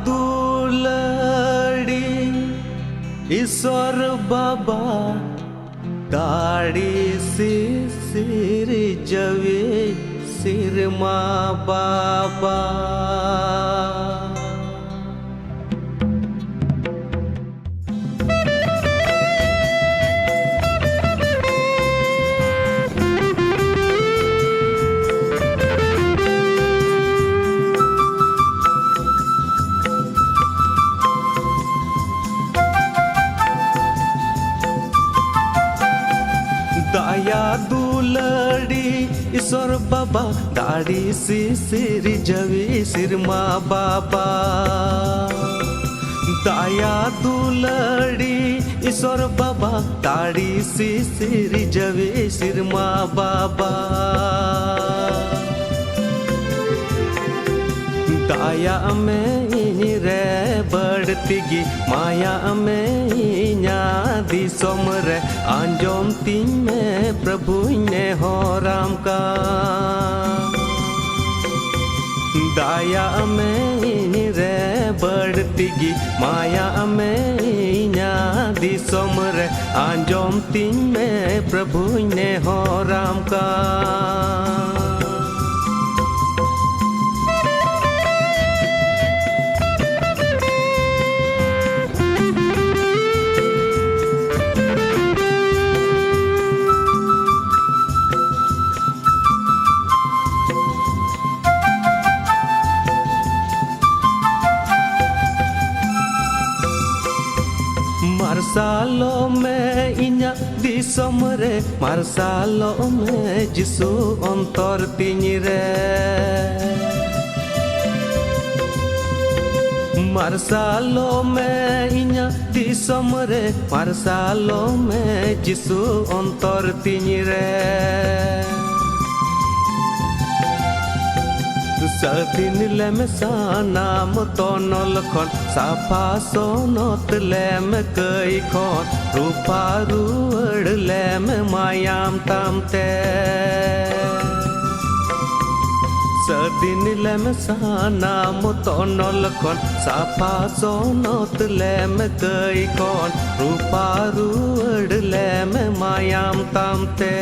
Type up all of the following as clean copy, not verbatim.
दुलड़ी ईश्वर बाबा दाढ़ी से सिर जवे सिर माँ बाबा दाया दुलड़ी ईश्वर बाबा दाढ़ी से सिर जवे सिर माँ बाबा दाया दुलड़ी ईश्वर बाबा दाढ़ी से सिर जवे सिर माँ बाबा दाया में रे बढ़ती माया में दी सोमरे आंजोम तीन में प्रभु ने हो राम का दाया में रे बढ़ती माया में दी सोमरे आंजोम तीन में प्रभु ने हो राम का मार्सालों में इन्या दिसोम रे मार्सालों में जिसु अंतर तिनी रे मार्सालों में इन्या दिसोम रे मार्सालों में जिसु अंतर तिनी रे सदिन लेम सानाम तोनल खन साफा सोनत लेम कई खन रूपा रुअड़ लेम मायाम तामते सदिन लेम सानाम तोनल खन साफा सोनत लेम कई खन रूपा रुअड़ लेम मायाम तामते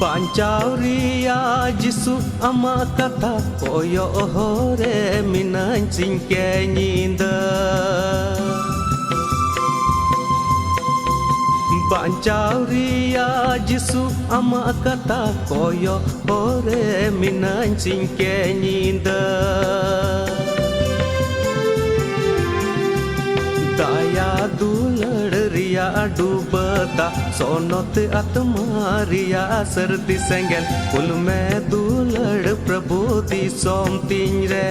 Bancauriya jisu ama kata koyo hore minan singke nyinda Bancauriya jisu ama kata koyo hore minan singke nyinda Daya दुलड़ रिया डूबता सोनत आत्मा रिया सर्दी सेंगल कुल में दुलड़ प्रभु दी सोम तीन रे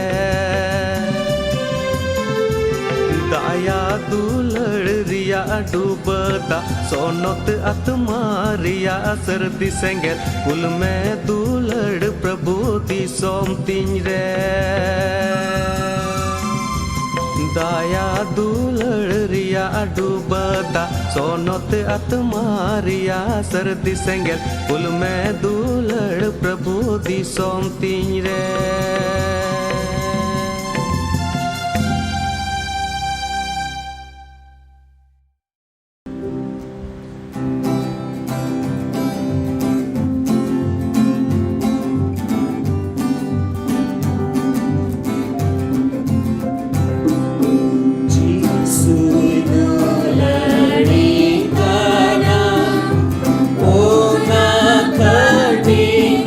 दाया दुलड़ रिया डूबता सोनत आत्मा रिया सर्दी सेंगल कुल में दुलड़ प्रभु दी सोम तीन रे दाया दुलड़ रिया डूबता सोनत आत्मा रिया सर्दी सेंगल कुल में दुलड़ प्रभु दी सोम तीन रे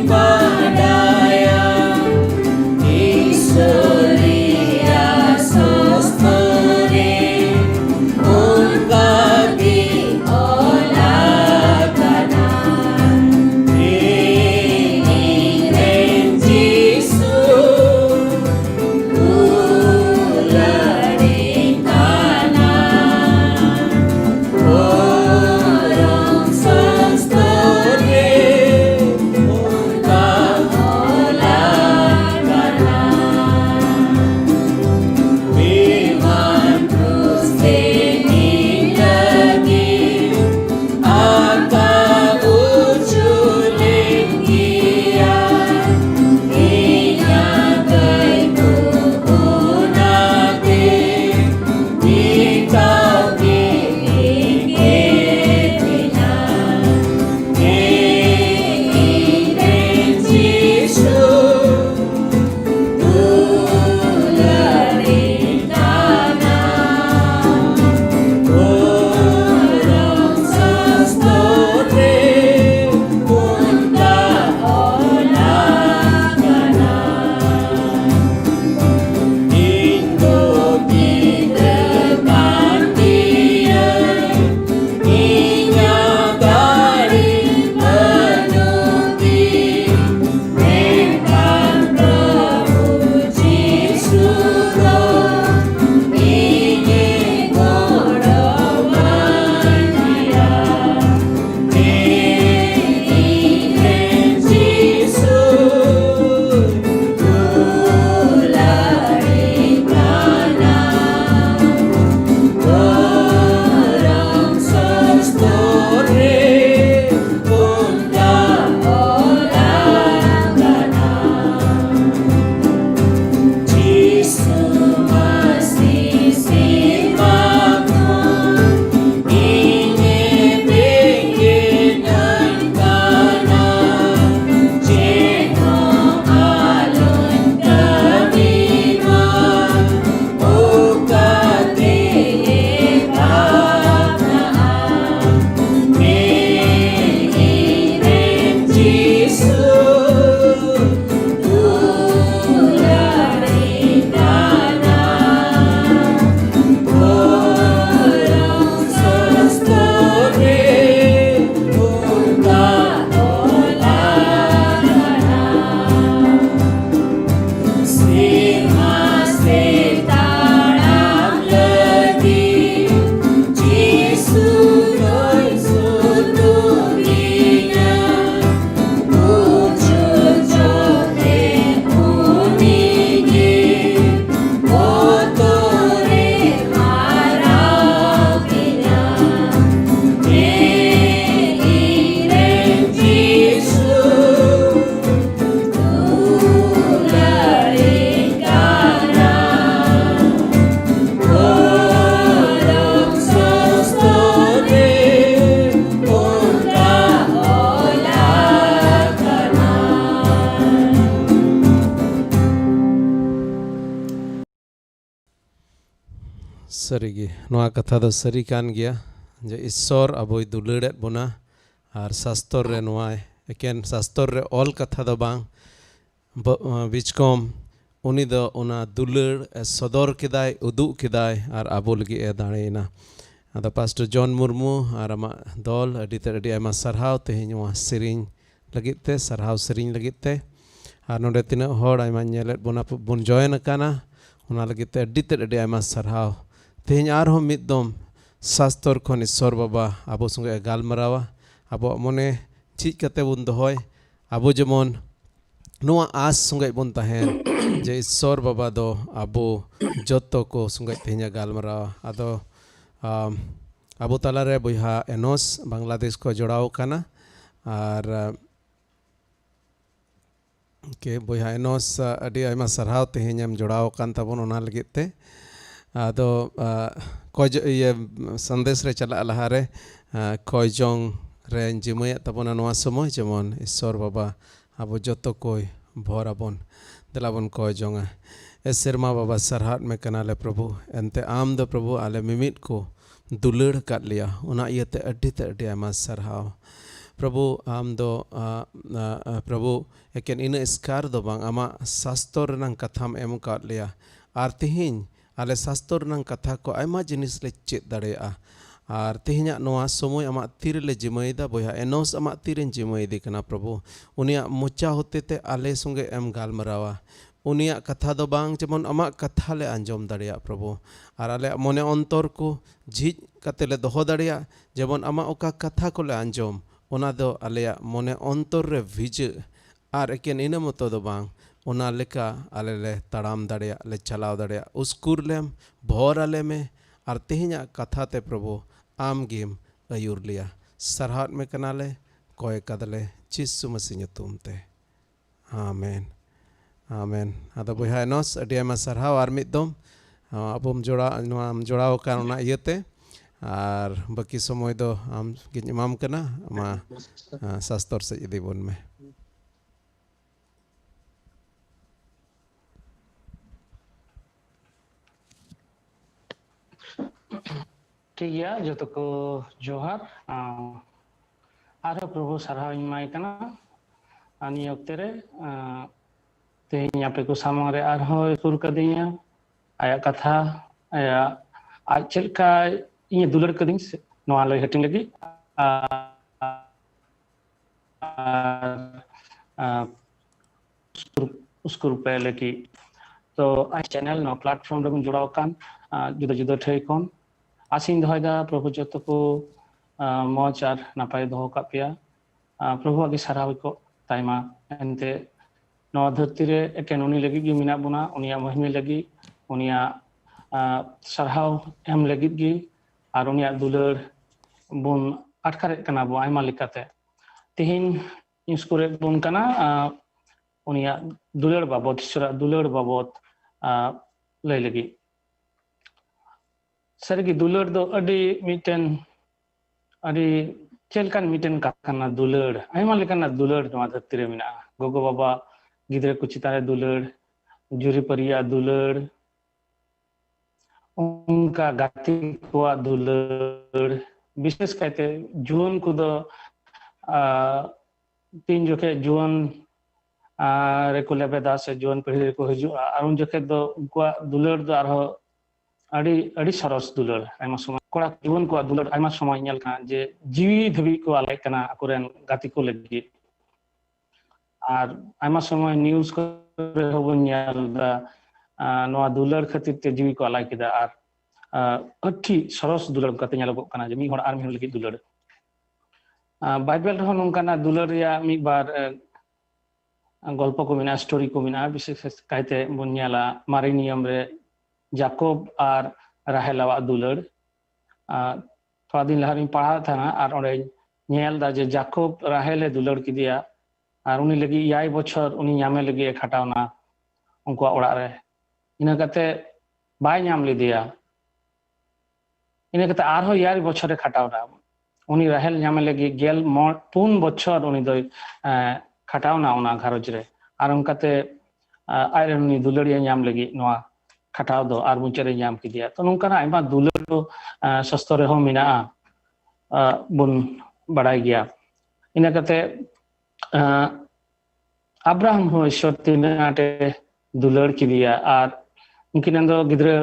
Badaya sarigi noa katha do sari kan gya je Isor aboy dulaṛet bona ar sastor re noa eken sastor re ol katha do bang bickom uni do ona dulaṛ sodor kedai uduk kedai ar abo lagi dareina. Ada Pastor John Murmu ar ama dol adi ayma sarhaw tehenya noa sering lagit te sarhaw sering lagit te ar nonde tina hor ayma nyelet bona bun join akana ona lagit te adi ayma sarhaw tehenya arhom mid dom sastor khon Isor baba abo sunge galmarawa abo mone chik kate bun dohoy abo jemon noa as sungai bun tahen je Isor baba do abo joto ko sungai tehenya galmarawa ado abo talare boyha Enos Bangladesh ko jodaw kana ar ke boyha Enos adi ayma sarhaw tehenya jodaw kan tabon ona lagit te ado ko ye sandesh re chala lahare ko jong re jimaya tabona noa somoy jemon Isor baba abo joto koy bhorabon delabon ko jonga eserma baba sarhat me kanale prabhu ente am do prabhu ale mimit ko dulaṛ kat liya ona iate adi ayma sarhaw prabhu am do prabhu eken ina eskar do bang ama sastor nang katham em kat liya ar tihiny ale sastor nang katha ko ayma jinis le chet dareya ar tehenya noa somoy ama tir le jimaida boya Enos ama tiren jimaidi kana prabhu unia mocha hotete ale sunge em galmarawa unia katha do bang jemon ama katha le anjom dareya prabhu ar ale mone ontor ko jhij kate le doho dareya jemon ama oka katha ko le anjom ona do aleya mone ontor re vij ar eken ina moto do bang ona leka ale le taram dareya le chalaw dareya uskur lem bhor ale me ar tehenya katha te prabhu am gem ayur liya sarhat me kanale koy kadale Jisu Masih nyutum te amen amen ada boyha Enos adi ayma sarhaw ar mid dom abom jodaw kan ona iete ar baki somoy do am ginyamam kana ama sastor se idi bon me ठीक है जो तो को जोहार आरो प्रभु sarhaw imay kana ani oktere tehenya pe ko samang re arho sur kadinya aya katha aya aj chelka inya dulaṛ kading noa loi hating lagi uskur pe lagi to ai channel no platform re jodaw kan juda juda thei kon आसिन दोहदा प्रभु जतो को मौज और नापाय दोह का पिया प्रभु आगे साराव को ताइमा एंते नवा धरती रे एकेन उनी लगी गी मिना बुना उनिया महिमे लगी उनिया साराव एम लगी गी और उनिया दुलाṛ बुन अटकारे कना बो आयमा लिकाते तिहिन इंस्कुरे बुन कना उनिया दुलाṛ बाबत ईश्वरा दुलाṛ बाबत लय लगी सरगी दुलाṛ दो अडी मिटेन अडी चेलकान मिटेन काकना दुलाṛ आयमा लेकाना दुलाṛ नवा धरती रे मिना गोगो बाबा गिदरे को चितारे दुलाṛ जुरी परिया दुलाṛ उनका गाती कोआ दुलाṛ विशेष कहते जिon को दो तीन जोखे जिon रेको लेबेदा से जिon पढ़ी को हजू आरुन जोखे दो उनका दुलाṛ दो आरो अड़ी सरस दुलाṛ आयमा समय कोड़ा जीवन को दुलाṛ आयमा समय नेल का जे जीवी धबी को आलाय कना अकोरेन गाती को लगी आर आयमा समय न्यूज़ को होबन नेल दा नवा दुलाṛ खातिर ते जीवी को आलाय किदा आर अठी सरस दुलाṛ कते नेलगो कना जे मी हर आर मी लगी दुलाṛ बाइबल रहो नोंकाना दुलाṛ या मी बार गल्प को मिना स्टोरी को मिना विशेष कहते बन नेला मारे नियम रे जाकोब और राहेलावा दुलाṛ थोड़ा दिन लहर पढ़ा था ना और ओंडे नेल दा जे जाकोब राहेले दुलाṛ किदिया और उनी लगी 8 बछर उनी नामे लगी खटावना उनको ओड़ा रे इना कते बाय नाम लिदिया इना कते आरो 8 बछर खटावना उनी राहेल नामे लगी 4 बछर उनी दो खटावना उना घरज रे और उनकाते आयरन उनी दुलाṛ नाम लगी नवा khatao do ar muchare nyam kidia to nongkana aima dular do sastro rehon menaa bun barai gaya ina kate Abraham ho Isor tinate dular kidia ar mungkin do gidra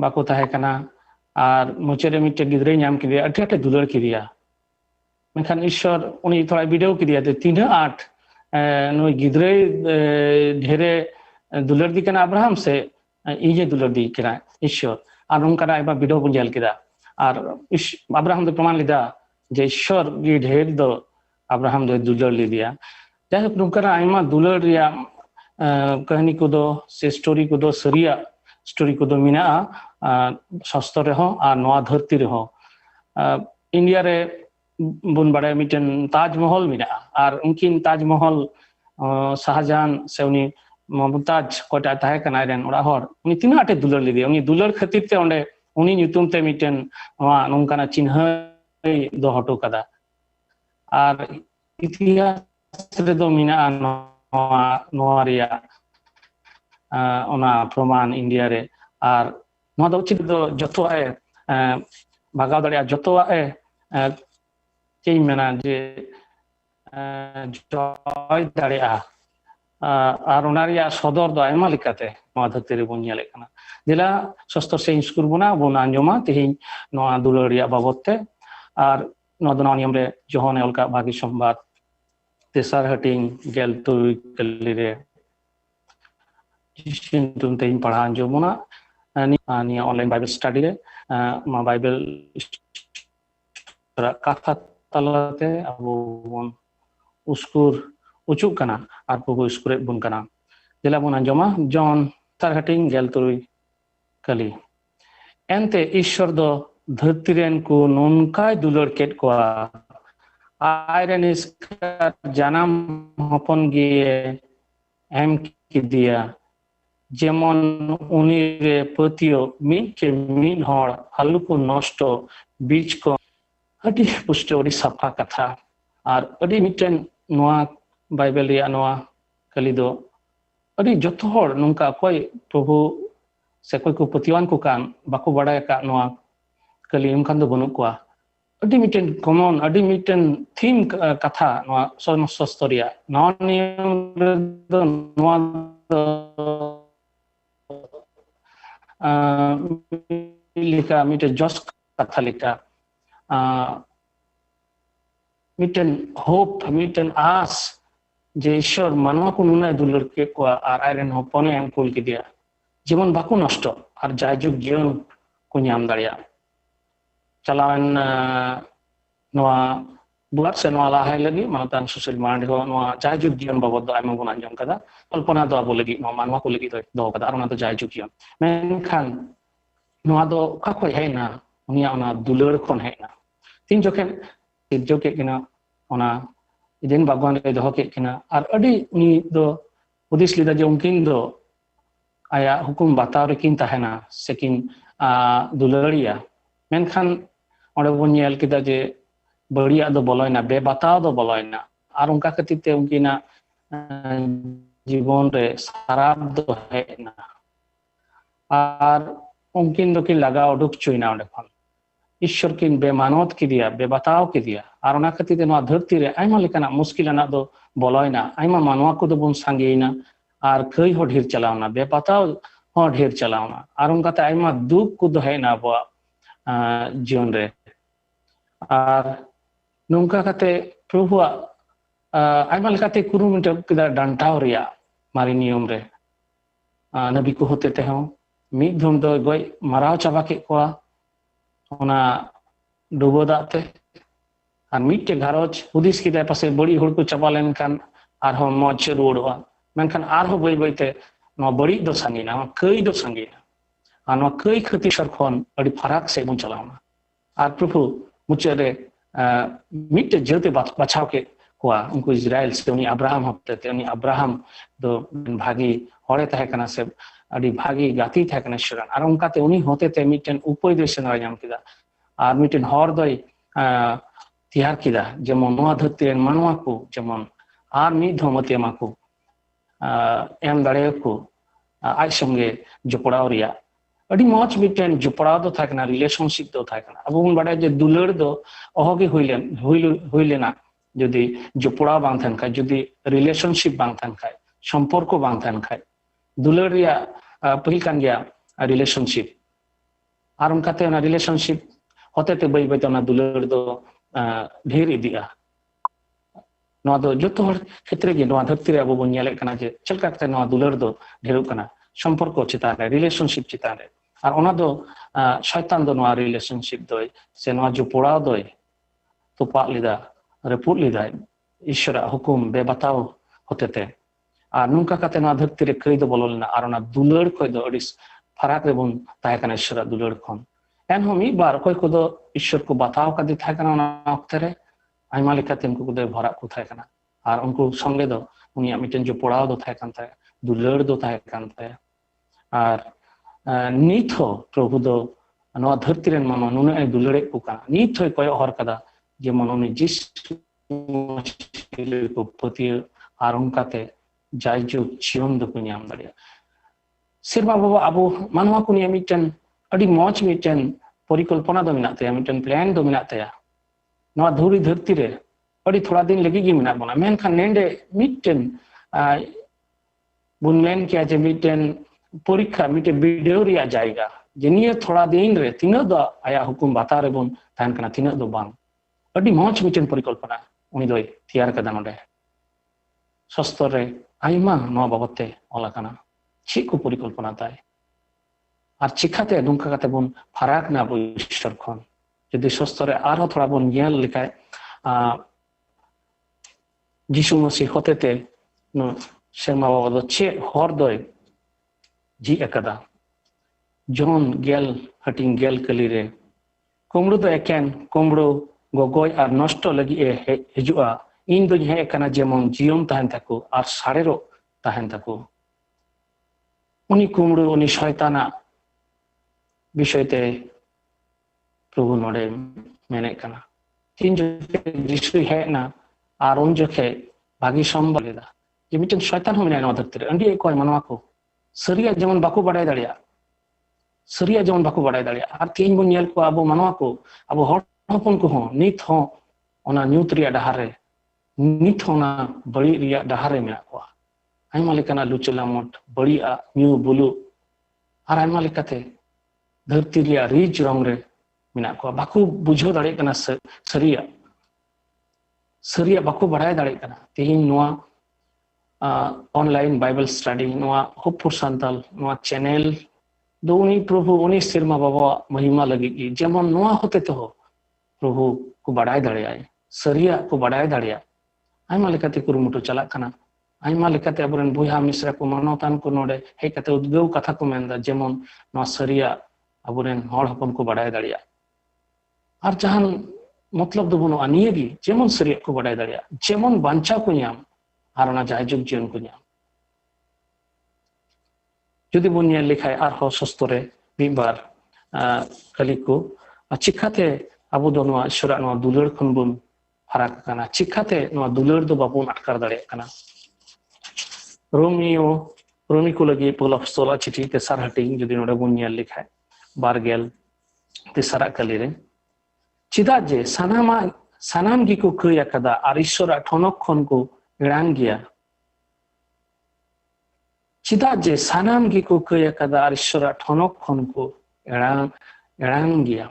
bako tahe kana ar muchare mitte gidre nyam kidia ate dular kidia mekhan Isor uni thoda video kidia te 3-8 noi gidre dhere dular di kana Abraham se ije dular di kana Isor ar nongkana aima video bun jel kida ar Abraham do praman lida je Isor gi dher do Abraham do dular lidia jahok nongkana aima dular ria kahani kodo se story kodo saria story kodo menaa shastro reho ar noa dharti reho India re bun barai miten Taj Mahal menaa ar unkin Taj Mahal Shahjahan se uni Mumtaz kota tahe kana ren ora hor uni tina ate dular lidi uni dular khatir te onde uni nyutum te miten noa nongkana chinha do hoto kada ar itihas redo menaa noa ria ona proman India re ar noa do uchit do joto e bagaw daria joto e chei mena je joy daria ar onaria sodor do aima likate noa dharti re bon nyele kana dela sastro se inskur buna bon anjoma tehin noa dular ria babot te ar noa do niyam re johon olka bagi sombad tesar hating gel tui kali re sintum tehin padha anjomona ni online bible study re ma bible katha talate abo bon uskur ucuk kana ar pugu uskure bun kana dela bon anjoma John tar hating gel tui kali ente Isor do dharti ren ku nonkai dulāṛket'koa ac'ren eskar janam Hopongeye emkedea jemon unire pātiāukʼ mit'ke mid hor aloko nosṭokʼ bickom adi pusto adi safa katha ar adi miten noa Bible ria noa kali do adi joto hor nongka koi prabhu se koi ko patiwan ko kan bako badai ka noa kali emkan do banuk koa adi miten common adi miten theme katha noa sastro ria noa niyam do noa lika miten jos katha lika miten hope miten as je Isor manwa ko nunai dulāṛket'koa ar ac'ren hopone em kul kidia jemon bako nosṭokʼ ar jaejug jion ko nyam daria chalawan noa buat se noa lahai lagi manatan social media ho noa jaejug jion babod do aima bon anjom kada kalpana do abo lagi noa manwa ko lagi do kada ar ona do jaejug jion menkhan noa do ka khoi heina unia ona dular khon heina tin jokhen joke kina ona iden bagwan re doho ke kina ar adi uni do hudis lida je unkin do aya hukum bataw rekin tahena sekin dularia menkhan onde bon nyel kida je bariya do boloina be bataw do boloina ar unka khatir te unkina jibon re sarab do hena ar unkin do ki lagaw duk chuina onde khon Isor kin be manot kidia be bataw kidia ar ona khatir te noa dharti re aima lekana muskil ana do boloina aima manwa ko do bon sangeina ar khoi ho dhir chalawna be bataw ho dhir chalawna ar unka te aima duk ko do hena abo jion re ar nongka kate prabhu aima lekate kurumita kida dantaw ria mari niyom re nabi ko hote te ho mid dhum do goi maraw chaba ke koa ona dubo dak te ar mit'ke gharoch hudis kida pase bari hor ko chaba lenkan arho moj ruodoa menkhan arho bai bai te no bari do sangina kai do sangina ar no kai khati sar khon adi farak se bon chalawna ar prabhu muchare mit'ke jelte bachaw ke koa unko Israel se uni Abraham hote te uni Abraham do bhagi hore tahe kana se adi bhagi gati tahe kana Isor ar unka te uni hote te miten upoy do senra nyam kida ar miten hor doi tiyar kida jemon noa dharti ren manwa ko jemon ar mid dhomati ema ko em dareya ko aj songe jopড়াও Riya ᱟᱹᱰᱤ ᱢᱚᱸᱡᱽ ᱢᱤᱫᱴᱮᱱ ᱡᱚᱯᱲᱟᱣ ᱫᱚ ᱛᱟᱦᱮᱸ ᱠᱟᱱᱟ, relationship ᱫᱚ ᱛᱟᱦᱮᱸ ᱠᱟᱱᱟ। ᱟᱵᱚ ᱵᱚᱱ ᱵᱟᱲᱟᱭᱟ ᱡᱮ ᱫᱩᱞᱟᱹᱲ ᱫᱚ ᱚᱦᱚᱜᱮ ᱦᱩᱭ ᱞᱮᱱᱟ ᱡᱩᱫᱤ ᱡᱚᱯᱲᱟᱣ ᱵᱟᱝ ᱛᱟᱦᱮᱱ ᱠᱷᱟᱡ, ᱡᱩᱫि ᱨᱤᱞᱮᱥᱚᱱᱥᱤᱯ ᱵᱟᱝ ᱛᱟᱦᱮᱱ ᱠᱷᱟᱡ, ᱥᱚᱢᱯᱚᱨᱠᱚ ᱵᱟᱝ ᱛᱟᱦᱮᱱ ᱠᱷᱟᱡ। ᱫᱩᱞᱟᱹᱲ ᱨᱮᱭᱟᱜ ᱯᱟᱹᱦᱤᱞ ᱠᱟᱱ ᱜᱮᱭᱟ ᱨᱤᱞᱮᱥᱚᱱᱥᱤᱯ, ᱟᱨ ᱚᱱᱠᱟᱛᱮ ᱚᱱᱟ ᱨᱤᱞᱮᱥᱚᱱᱥᱤᱯ ᱦᱚᱛᱮᱛᱮ ᱵᱟᱹᱭ ᱵᱟᱹᱭᱛᱮ ᱚᱱᱟ ᱫᱩᱞᱟᱹᱲ ᱫᱚ ᱰᱷᱮᱨ ᱤᱫᱤᱜᱼᱟ। ᱱᱚᱣᱟ ᱫᱚ ᱡᱚᱛᱚ ᱦᱚᱲ ᱠᱷᱮᱛᱨᱮ ᱜᱮ ᱱᱚᱣᱟ ᱫᱷᱟᱹᱨᱛᱤ ᱨᱮ ᱟᱵᱚ ᱵᱚᱱ ᱧᱮᱞᱮᱫ ᱠᱟᱱᱟ ᱡᱮ ᱪᱮᱫ ᱞᱮᱠᱟ ᱠᱟᱛᱮ ᱱᱚᱣᱟ ᱫᱩᱞᱟᱹᱲ ᱫᱚ ᱰᱷᱮᱨᱚᱜ ᱠᱟᱱᱟ, ᱥᱚᱢᱯᱚᱨᱠᱚ ᱪᱮᱛᱟᱱ ᱨᱮ, রিলেশনশিপ ᱪᱮᱛᱟᱱ ᱨᱮ। আর ওনা দো শয়তান দো নোয়া রিলেশনশিপ দই সে নোয়া জোপড়াও দই তোপাক লিদা রেপুট লিদাই ঈশ্বরের হুকুম বেবাতাও হতেতে। আর নুঙ্কা কাতে নোয়া ধরতি রে কই দো বলো লেনা, আর ওনা দুলাড় কই দো আডি ফারাক রে বন তাহে কানা ঈশ্বরের দুলাড় খন। এনহম মিবার অকয় কো দো ঈশ্বর কো বাতাও কাদি তাহে কানা ওনা অক্তে রে আইমা লেকাতে উনকু কো দো ভরা কো তাহে কানা। আর উনকু সঙ্গে দো উনিয়া মিটেন জোপড়াও দো তাহে কান তাহে, দুলাড় দো তাহে কান তাহে। আর ᱱᱤᱛ ᱦᱚᱸ ᱯᱨᱚᱵᱷᱩ ᱫᱚ ᱱᱚᱣᱟ ᱫᱷᱟᱹᱨᱛᱤ ᱨᱮᱱ ᱢᱟᱱᱣᱟ ᱱᱩᱱᱟᱹᱜ ᱮ ᱫᱩᱞᱟᱹᱲᱮᱫ ᱠᱚ ᱠᱟᱱᱟ, ᱱᱤᱛ ᱦᱚᱸᱭ ᱠᱚᱭᱚᱜ ᱦᱚᱨ ᱠᱟᱫᱟ ᱡᱮᱢᱚᱱ ᱩᱱᱤ ᱡᱤᱥᱩ ᱠᱚ ᱯᱟᱹᱛᱭᱟᱹᱣ ᱟᱨ ᱚᱱᱠᱟᱛᱮ ᱡᱟᱭᱡᱩᱜᱽ ᱡᱤᱭᱚᱱ ᱫᱚᱠᱚ ᱧᱟᱢ ᱫᱟᱲᱮᱭᱟᱜᱼᱟ। ᱥᱮᱨᱢᱟ ᱵᱟᱵᱟ ᱟᱵᱚ ᱢᱟᱱᱣᱟ ᱠᱚ ᱱᱤᱭᱮ ᱢᱤᱫᱴᱮᱱ ᱟᱹᱰᱤ ᱢᱚᱸᱡᱽ ᱢᱤᱫᱴᱮᱱ ᱯᱚᱨᱤᱠᱚᱞᱯᱚᱱᱟ ᱫᱚ ᱢᱮᱱᱟᱜ ᱛᱟᱭᱟ, ᱢᱤᱫᱴᱮᱱ ᱯᱞᱟᱱ ᱫᱚ ᱢᱮᱱᱟᱜ ᱛᱟᱭᱟ। ᱱᱚᱣᱟ ᱫᱷᱩᱲᱤ ᱫᱷᱟᱹᱨᱛᱤ ᱨᱮ ᱟᱹᱰᱤ ᱛᱷᱚᱲᱟ ᱫᱤᱱ ᱞᱟᱹᱜᱤᱫ ᱜᱮ ᱢᱮᱱᱟᱜ ᱵᱚᱱᱟ, ᱢᱮᱱᱠᱷᱟᱱ ᱱᱮᱸᱰᱮ ᱢᱤᱫᱴᱮᱱ ᱵᱚᱱ ᱢᱮᱱ ᱠᱮᱭᱟ ᱡᱮ ᱢᱤᱫᱴᱮᱱ পরীক্ষা, মিটে ভিডিও রিয়া জায়গা যে নিয়ে থোড়া দিন রে তিনা দো আয়া হুকুম বাতা রে বন তাহেন কানা, তিনা দো বাং আডি মঞ্চ মিটেন পরিকল্পনা উনি দই থিয়ার কাদা নডে সস্তর রে আইমা নোয়া বাবতে অলা কানা। ᱪᱮᱫ ᱠᱚ পরিকল্পনা তাই আর চিখাতে নুঙ্কা কাতে বন ফারাক না আবো ঈশ্বর খন। যদি সস্তরে আরো থোড়া বন ᱧᱮᱞ লেখায় যিশু মসিহ হতেতে ᱥᱮᱨᱢᱟ ᱵᱟᱵᱟ ᱫᱚ ᱪᱮᱫ ᱦᱚᱨ ᱫᱚᱭ ᱡᱷᱤᱡ ᱟᱠᱟᱫᱟ। ᱡᱚᱱ ᱜᱮᱞ ᱦᱟᱹᱴᱤᱧ ᱜᱮᱞ ᱠᱟᱹᱞᱤ ᱨᱮ ᱠᱩᱢᱲᱩ ᱫᱚ ᱮᱠᱮᱱ ᱠᱩᱢᱲᱩ ᱜᱚᱜᱚᱡ ᱟᱨ ᱱᱚᱥᱴᱚ ᱞᱟᱹᱜᱤᱫ ᱮ ᱦᱤᱡᱩᱜᱼᱟ, ᱤᱧ ᱫᱚᱧ ᱦᱮᱡ ᱟᱠᱟᱱᱟ ᱡᱮᱢᱚᱱ ᱡᱤᱭᱚᱱ ᱛᱟᱦᱮᱱ ᱛᱟᱠᱚ ᱟᱨ ᱥᱟᱨᱮᱨᱚᱜ ᱛᱟᱦᱮᱱ ᱛᱟᱠᱚ। ᱩᱱᱤ ᱠᱩᱢᱲᱩ ᱩᱱᱤ ᱥᱚᱭᱛᱟᱱᱟᱜ ᱵᱤᱥᱚᱭᱛᱮ ᱯᱨᱚভᱩ ᱱᱚᱰᱮ ᱢᱮᱱᱮᱫ ᱠᱟᱱᱟ। ᱛᱤᱱ ᱡᱚᱠᱷᱮᱡ ᱡᱤᱥᱩᱭ ᱦᱮᱡ ᱮᱱᱟ ᱟᱨ ᱩᱱ ᱡᱚᱠᱷᱮᱡ ᱵᱷᱟᱹᱜᱤ ᱥᱚᱢᱵᱚᱫ ᱞᱮᱫᱟ ᱡᱮ ᱢᱤᱫᱴᱮᱱ ᱥᱚᱭᱛᱟᱱ ᱦᱚᱸ ᱢᱮᱱᱟᱭᱟ ᱱᱚᱣᱟ ᱫᱷᱟᱹᱨᱛᱤ ᱨᱮ, ᱟᱹᱰᱤ ᱚᱠᱚᱭ ᱢᱟᱱᱣᱟ ᱠᱚ ᱥᱟᱹᱨᱤᱭᱟᱜ ᱡᱮᱢᱚᱱ ᱵᱟᱠᱚ ᱵᱟᱰᱟᱭ ᱫᱟᱲᱮᱭᱟᱜ, ᱥᱟᱹᱨᱤᱭᱟᱜ ᱡᱮᱢᱚᱱ ᱵᱟᱠᱚ ᱵᱟᱰᱟᱭ ᱫᱟᱲᱮᱭᱟᱜ। ᱟᱨ ᱛᱮᱦᱮᱧ ᱵᱚᱱ ᱧᱮᱞ ᱠᱚᱣᱟ ᱟᱵᱚ ᱢᱟᱱᱣᱟ ᱠᱚ, ᱟᱵᱚ ᱦᱚᱲ ᱦᱚᱯᱚᱱ ᱠᱚᱦᱚᱸ ᱱᱤᱛ ᱦᱚᱸ ᱚᱱᱟ ᱧᱩᱛ ᱨᱮᱭᱟᱜ ᱰᱟᱦᱟᱨ ᱨᱮ, ᱱᱤᱛ ᱦᱚᱸ ᱚᱱᱟ ᱵᱟᱹᱲᱤᱡ ᱨᱮᱭᱟᱜ ᱰᱟᱦᱟᱨ ᱨᱮ ᱢᱮᱱᱟᱜ ᱠᱚᱣᱟ। ᱟᱭᱢᱟ ᱞᱮᱠᱟᱱᱟᱜ ᱞᱩᱪᱟᱹᱞᱟᱢᱚᱴ, ᱵᱟᱹᱲᱤᱡᱟᱜ ᱧᱩ ᱵᱩᱞᱩᱜ, ᱟᱨ ᱟᱭᱢᱟ ᱞᱮᱠᱟᱛᱮ ᱫᱷᱟᱹᱨᱛᱤ ᱨᱮᱭᱟᱜ ᱨᱤᱪ ᱨᱚᱝ ᱨᱮ ᱢᱮᱱᱟᱜ ᱠᱚᱣᱟ। ᱵᱟᱠᱚ ᱵᱩᱡᱷᱟᱹᱣ ᱫᱟᱲᱮᱭᱟᱜ ᱠᱟᱱᱟ ᱥᱟᱹᱨᱤᱭᱟᱜ ᱵᱟᱠᱚ ᱵᱟᱲᱟᱭ ᱫᱟᱲᱮᱭᱟᱜ ᱠᱟᱱᱟ। ᱛᱮᱦᱮᱧ ᱱᱚᱣᱟ ᱚᱱᱞᱟᱭᱤᱱ ᱵᱟᱭᱵᱮᱞ ᱥᱴᱟᱰᱤ, ᱱᱚᱣᱟ ᱦᱳᱯ ᱯᱷᱚᱨ ᱥᱟᱱᱛᱟᱞ ᱱᱚᱣᱟ ᱪᱮᱱᱮᱞ ᱫᱚ ᱩᱱᱤ ᱯᱨᱚভᱩ ᱩᱱᱤ ᱥᱮᱨᱢᱟ ᱵᱟᱵᱟᱣᱟᱜ ᱢᱚহিমা ᱞᱟᱹᱜᱤᱫ ᱜᱮ, ᱡᱮᱢᱚᱱ ᱱᱚᱣᱟ ᱦᱚᱛᱮ ᱛᱮᱦᱚᱸ ᱯᱨᱚভᱩ ᱠᱚ ᱵᱟᱰᱟᱭ ᱫᱟᱲᱮᱭᱟᱜᱼᱟ, ᱥᱟᱹᱨᱤᱭᱟᱜ ᱠᱚ ᱵᱟᱰᱟᱭ ᱫᱟᱲᱮᱭᱟᱜ। ᱟᱭᱢᱟ ᱞᱮᱠᱟᱛᱮ ᱠᱩᱨᱩᱢᱩᱴᱩ ᱪᱟᱞᱟᱜ ᱠᱟᱱᱟ। ᱟᱭᱢᱟ ᱞᱮᱠᱟᱛᱮ ᱟᱵᱚᱨᱮᱱ ᱵᱚᱭᱦᱟ ᱢᱤᱥᱨᱟ ᱠᱚ ᱢᱟᱱᱚᱛᱟᱱ ᱠᱚ ᱱᱚᱰᱮ ᱦᱮᱡ ᱠᱟᱛᱮ ᱩᱫᱽᱜᱟᱹᱣ ᱠᱟᱛᱷᱟ ᱠᱚ ᱢᱮᱱᱫᱟ, ᱡᱮᱢᱚᱱ ᱱᱚᱣᱟ ᱥᱟᱹᱨᱤᱭᱟᱜ ᱟᱵᱚᱨᱮᱱ ᱦᱚᱲ ᱦᱚᱯᱚᱱ ᱠᱚ ᱵᱟᱰᱟᱭ ᱫᱟᱲᱮᱭᱟᱜ। আর জাহান মতলব ᱫᱚ ᱵᱟᱹᱱᱩᱜᱼᱟ ᱱᱤᱭᱟᱹ ᱜᱮ, ᱡᱮᱢᱚᱱ ᱥᱟᱹᱨᱤᱭᱟᱜ ᱠᱚ ᱵᱟᱰᱟᱭ ᱫᱟᱲᱮᱭᱟᱜ, ᱡᱮᱢᱚᱱ ᱵᱟᱧᱪᱟᱣ ᱠᱚ ᱧᱟᱢ ᱟᱨ ᱚᱱᱟ ᱡᱟᱭᱡᱩᱜᱽ ᱡᱤᱭᱚᱱ ᱠᱚ ᱧᱟᱢ। যদি বন ᱧᱮᱞ লেখায় আরᱦᱚᱸ সস্তরে মিবার কালি কো চিখাতে আবো ᱫᱚ ᱱᱚᱣᱟ ᱤᱥᱚᱨᱟᱜ ᱱᱚᱣᱟ ᱫᱩᱞᱟᱹᱲ ᱠᱷᱚᱱ ᱵᱚᱱ ᱯᱷᱟᱨᱟᱠ ᱠᱟᱱᱟ, ᱪᱤᱠᱟᱹᱛᱮ ᱱᱚᱣᱟ ᱫᱩᱞᱟᱹᱲ ᱫᱚ ᱵᱟᱵᱚᱱ ᱟᱴᱠᱟᱨ ᱫᱟᱲᱮᱭᱟᱜ ᱠᱟᱱᱟ। ᱨᱳᱢᱤ ᱠᱚ ᱞᱟᱹᱜᱤᱫ ᱯᱳᱞᱟ ᱯᱚᱥᱛᱚᱞᱟᱜ ᱪᱤᱴᱷᱤ ᱛᱮᱥᱟᱨ ᱦᱟᱹᱴᱤᱧ ᱡᱩᱫᱤ ᱱᱚᱰᱮ ᱵᱚᱱ ᱧᱮᱞ ᱞᱮᱠᱷᱟᱡ 12 তেসারাক কালি রে ᱪᱮᱫᱟᱜ ᱡᱮ ᱥᱟᱱᱟᱢ ᱜᱮᱠᱚ ᱠᱟᱹᱭ ᱟᱠᱟᱫᱟ ᱟᱨ ᱤᱥᱚᱨᱟᱜ ᱴᱷᱚᱱᱚᱠ ᱠᱷᱚᱱ ᱠᱚ ᱮᱲᱟᱝ ᱜᱮᱭᱟ। ᱪᱮᱫᱟᱜ ᱡᱮ ᱥᱟᱱᱟᱢ ᱜᱮᱠᱚ ᱠᱟᱹᱭ ᱟᱠᱟᱫᱟ ᱟᱨ ᱤᱥᱚᱨᱟᱜ ᱴᱷᱚᱱᱚᱠ ᱠᱷᱚᱱ ᱠᱚ ᱮᱲᱟᱝ ᱜᱮᱭᱟ।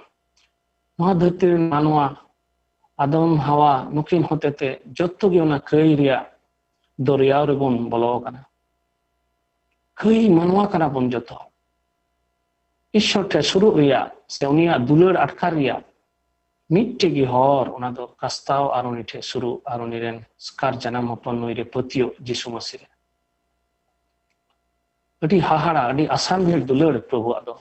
ᱱᱚᱣᱟ ᱫᱷᱟᱹᱨᱛᱤ ᱨᱮᱱ ᱢᱟᱱᱣᱟ আদম হাওয়া নুকিন হতেতে যত গে ওনা কই রিয়া দরিয়াও রে বন বলো কানা। কই মানওয়া কানা বন যত ঈশ্বর ঠে শুরু রিয়া সে উনিয়া দুলার আটকার Riya mit'ke gi hor ona do kastao ar uni the suru ar uni ren eskar janam hopon unire pātiāukʼ jisu masih re adi hahara adi asan bhir dular prabhu ado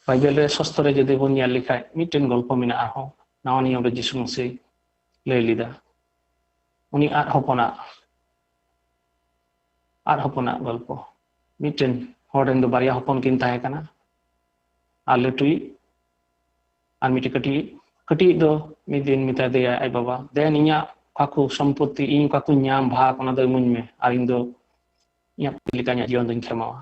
Bible re sostore jodi bon nyal likhai miten golpo mena aho nawa niyom re jisu masih lay lida uni ar hopona golpo miten horen do barya hopon kin tahe kana ale tui আর মিটে কাটি দো মিদিন মিতা দেয়া I বাবা দেন ইয়া কাকু সম্পত্তি in কাকু নিয়াম ভাগ ওনা দই মুনমে আর ইন দো ইয়া lekanya jion doing khemawa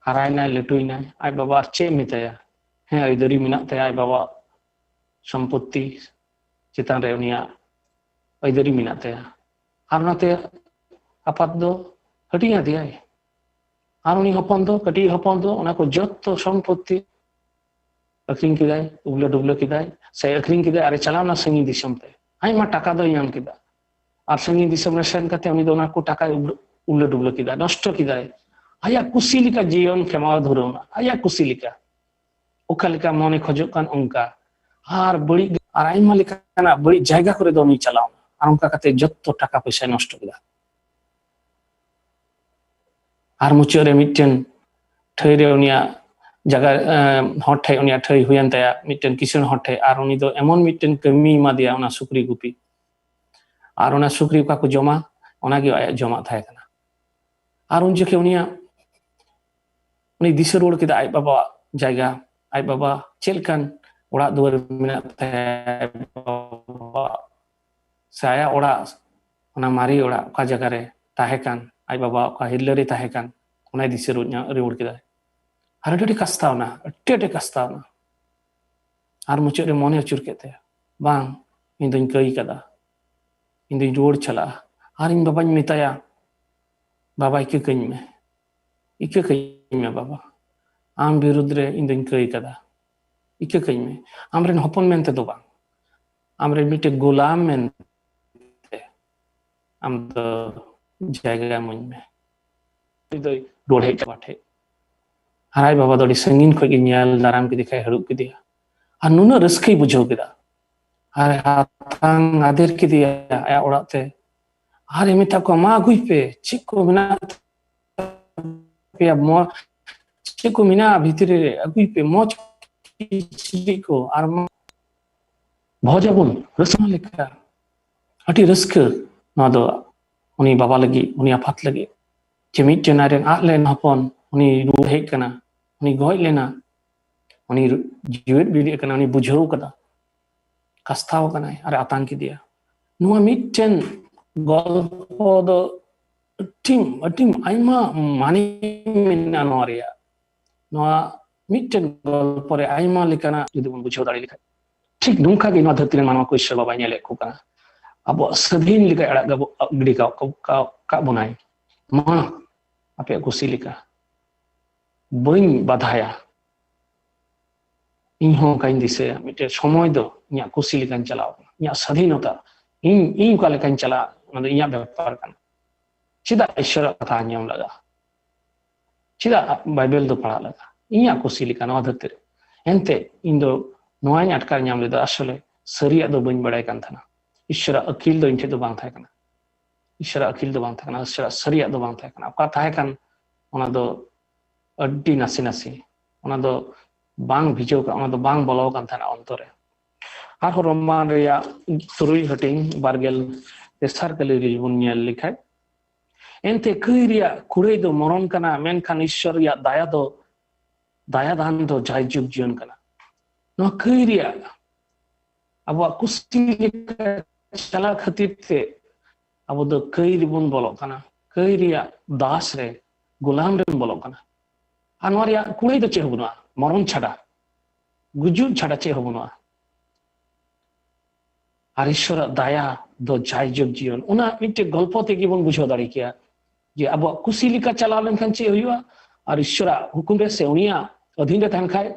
harainai letuinai ai baba che mitaya he aidari minak taya ai baba sampotti chetan re unia aidari minak taya ar nate apat do hatinya diai ar uni hopon do kati hopon do ona ko jotto sampotti akring kidai ubla kidai sai akring kidai are chalana sangi disam te ai ma taka do nyam kida ar sangi disam re sen kate uni do ona ko taka ubla kidai nosto kidai aya kusilika jion khemawa dhurona aya kusilika okalika mone khojok kan onka আর বড়ি আর আইমা লেখানা বড়ি জায়গা করে দমি চালাও আর অঙ্কা কাতে যত টাকা পয়সা নষ্ট করে আর মুচরে মিটেন ঠইরে উনিয়া জায়গা হট ঠাই উনিয়া ঠই হুয়ান তায়া মিটেন কিষণ হট ঠাই আর উনি তো এমন মিটেন কমি মা দিয়া ওনা সুকরি গুপি আর ওনা সুকরি কাকু জমা ওনাকে জমা থাকে না আর উন জেকে উনিয়া উনি দিশে রোড কেদা আই বাবা জায়গা আই বাবা চেলকান orang dua minat saya orang ona mari orang ka jaga re tahekan ai baba ka hillari tahekan ona disirunya reward kita har adi kastauna ate kastauna ar mucuk re mone acur kete bang indo kai kada indo road chala ar in baba mitaya baba ike kai me baba am birudre indo kai kada ike kai me amren hopon mente do bang amren mite golam mente am do jaiga mun me doi dodhe pathe harai baba dodi sangin khoi nyal daram ke dikhai harup ke dia ar nuna raskai bujhau keda ar hatang ader ke dia aya orak te ar emita ko ma gui pe chik ko mena pe mo chik ko mina bhitire agui pe moj ko ar bhojabun rasna lekha ati raska na do uni baba lagi uni afat lagi jemit jenaren atlen hopon uni ru hej kana uni goj lena uni jiwet bili kana uni bujhau kada kastaw kana ar atang ki dia nuwa mitten golpo do atim aima mani minna noria nuwa mitten golpore aima lekana jodi bon bujhau dare lekha ঠিক nungka ge no dharti ren manwa ko Isor baba nyele ko kana abo sadhin lika arak gabo gidi ka bonai ma ape kusi lika boin badhaya ᱤᱧ ᱦᱚᱸ ᱚᱱᱠᱟᱧ ᱫᱤᱥᱟᱹᱭᱟ ᱢᱤᱫᱴᱮᱱ ᱥᱚᱢᱚᱭ ᱫᱚ ᱤᱧᱟᱹᱜ ᱠᱩᱥᱤ ᱞᱮᱠᱟᱧ ᱪᱟᱞᱟᱣ ᱠᱟᱱᱟ ᱤᱧᱟᱹᱜ ᱥᱟᱫᱷᱤᱱᱚᱛᱟ ᱤᱧ ᱚᱠᱟ ᱞᱮᱠᱟᱧ ᱪᱟᱞᱟᱜᱼᱟ ᱚᱱᱟ ᱫᱚ ᱤᱧᱟᱹᱜ ᱵᱮᱯᱟᱨ ᱠᱟᱱᱟ ᱪᱮᱫᱟᱜ ᱤᱥᱚᱨᱟᱜ ᱠᱟᱛᱷᱟ ᱟᱸᱡᱚᱢ ᱞᱟᱜᱟᱜᱼᱟ ᱪᱮᱫᱟᱜ ᱵᱟᱭᱵᱮᱞ ᱫᱚ ᱯᱟᱲᱦᱟᱜ ᱞᱟᱜᱟᱜᱼᱟ ᱤᱧᱟᱹᱜ ᱠᱩᱥᱤ ᱞᱮᱠᱟ ᱱᱚᱣᱟ ᱫᱷᱟᱹᱨᱛᱤ ᱨᱮ ᱮᱱᱛᱮ ᱤᱧ ᱫᱚ ᱱᱚᱣᱟᱧ ᱟᱴᱠᱟᱨ ᱧᱟᱢ ᱞᱮᱫᱟ ᱟᱥᱚᱞᱮ ᱥᱟᱹᱨᱤᱭᱟᱜ ᱫᱚ ᱵᱟᱹᱧ ᱵᱟᱲᱟᱭ ᱠᱟᱱ ᱛᱟᱦᱮᱱᱟ ᱤᱥᱚᱨᱟᱜ ᱟᱹᱠᱤᱞ ᱫᱚ ᱤᱧ ᱴᱷᱮᱱ ᱫᱚ ᱵᱟᱝ ᱛᱟᱦᱮᱸ ᱠᱟᱱᱟ ᱤᱥᱚᱨᱟᱜ ᱟᱹᱠᱤᱞ ᱫᱚ ᱵᱟᱝ ᱛᱟᱦᱮᱸ ᱠᱟᱱᱟ ᱤᱥᱚᱨᱟᱜ ᱥᱟᱹᱨᱤᱭᱟᱜ ᱫᱚ ᱵᱟᱝ ᱛᱟᱦᱮᱸ ᱠᱟᱱᱟ ᱚᱠᱟ ᱛᱟᱦᱮᱸ ᱠᱟᱱ ᱚᱱᱟ ᱫᱚ ᱟᱹᱰᱤ ᱱᱟᱥᱮ ᱚᱱᱟ ᱫᱚ bang bhijau ka ona do bang bolo kan thana ontore ar roman reya turui hating bargel tesar kali ribun nyel likhai ente kuiria kurei do moron kana menkhan Isor ya daya dan do jaejug jion kana no kuiria abo kusti chala khatir te abo do kuiri bun bolo kana kuiria das re gulam ren bolo kana anwaria kurei do che hobuna মরণ ছাড়া গুজুর ছাড়া চেয়ে হবো না আর ঈশ্বর দায়া দ জায়জুগ জীবন ওনা মিটে গল্প থেকে বন বুঝাও দাঁড়ি কিয়া যে আবো কুসি লিকা চালাও লেনখান চেয়ে হইয়া আর ঈশ্বরা হুকুম রে সে উনিয়া অধীন রে তাহেন খায়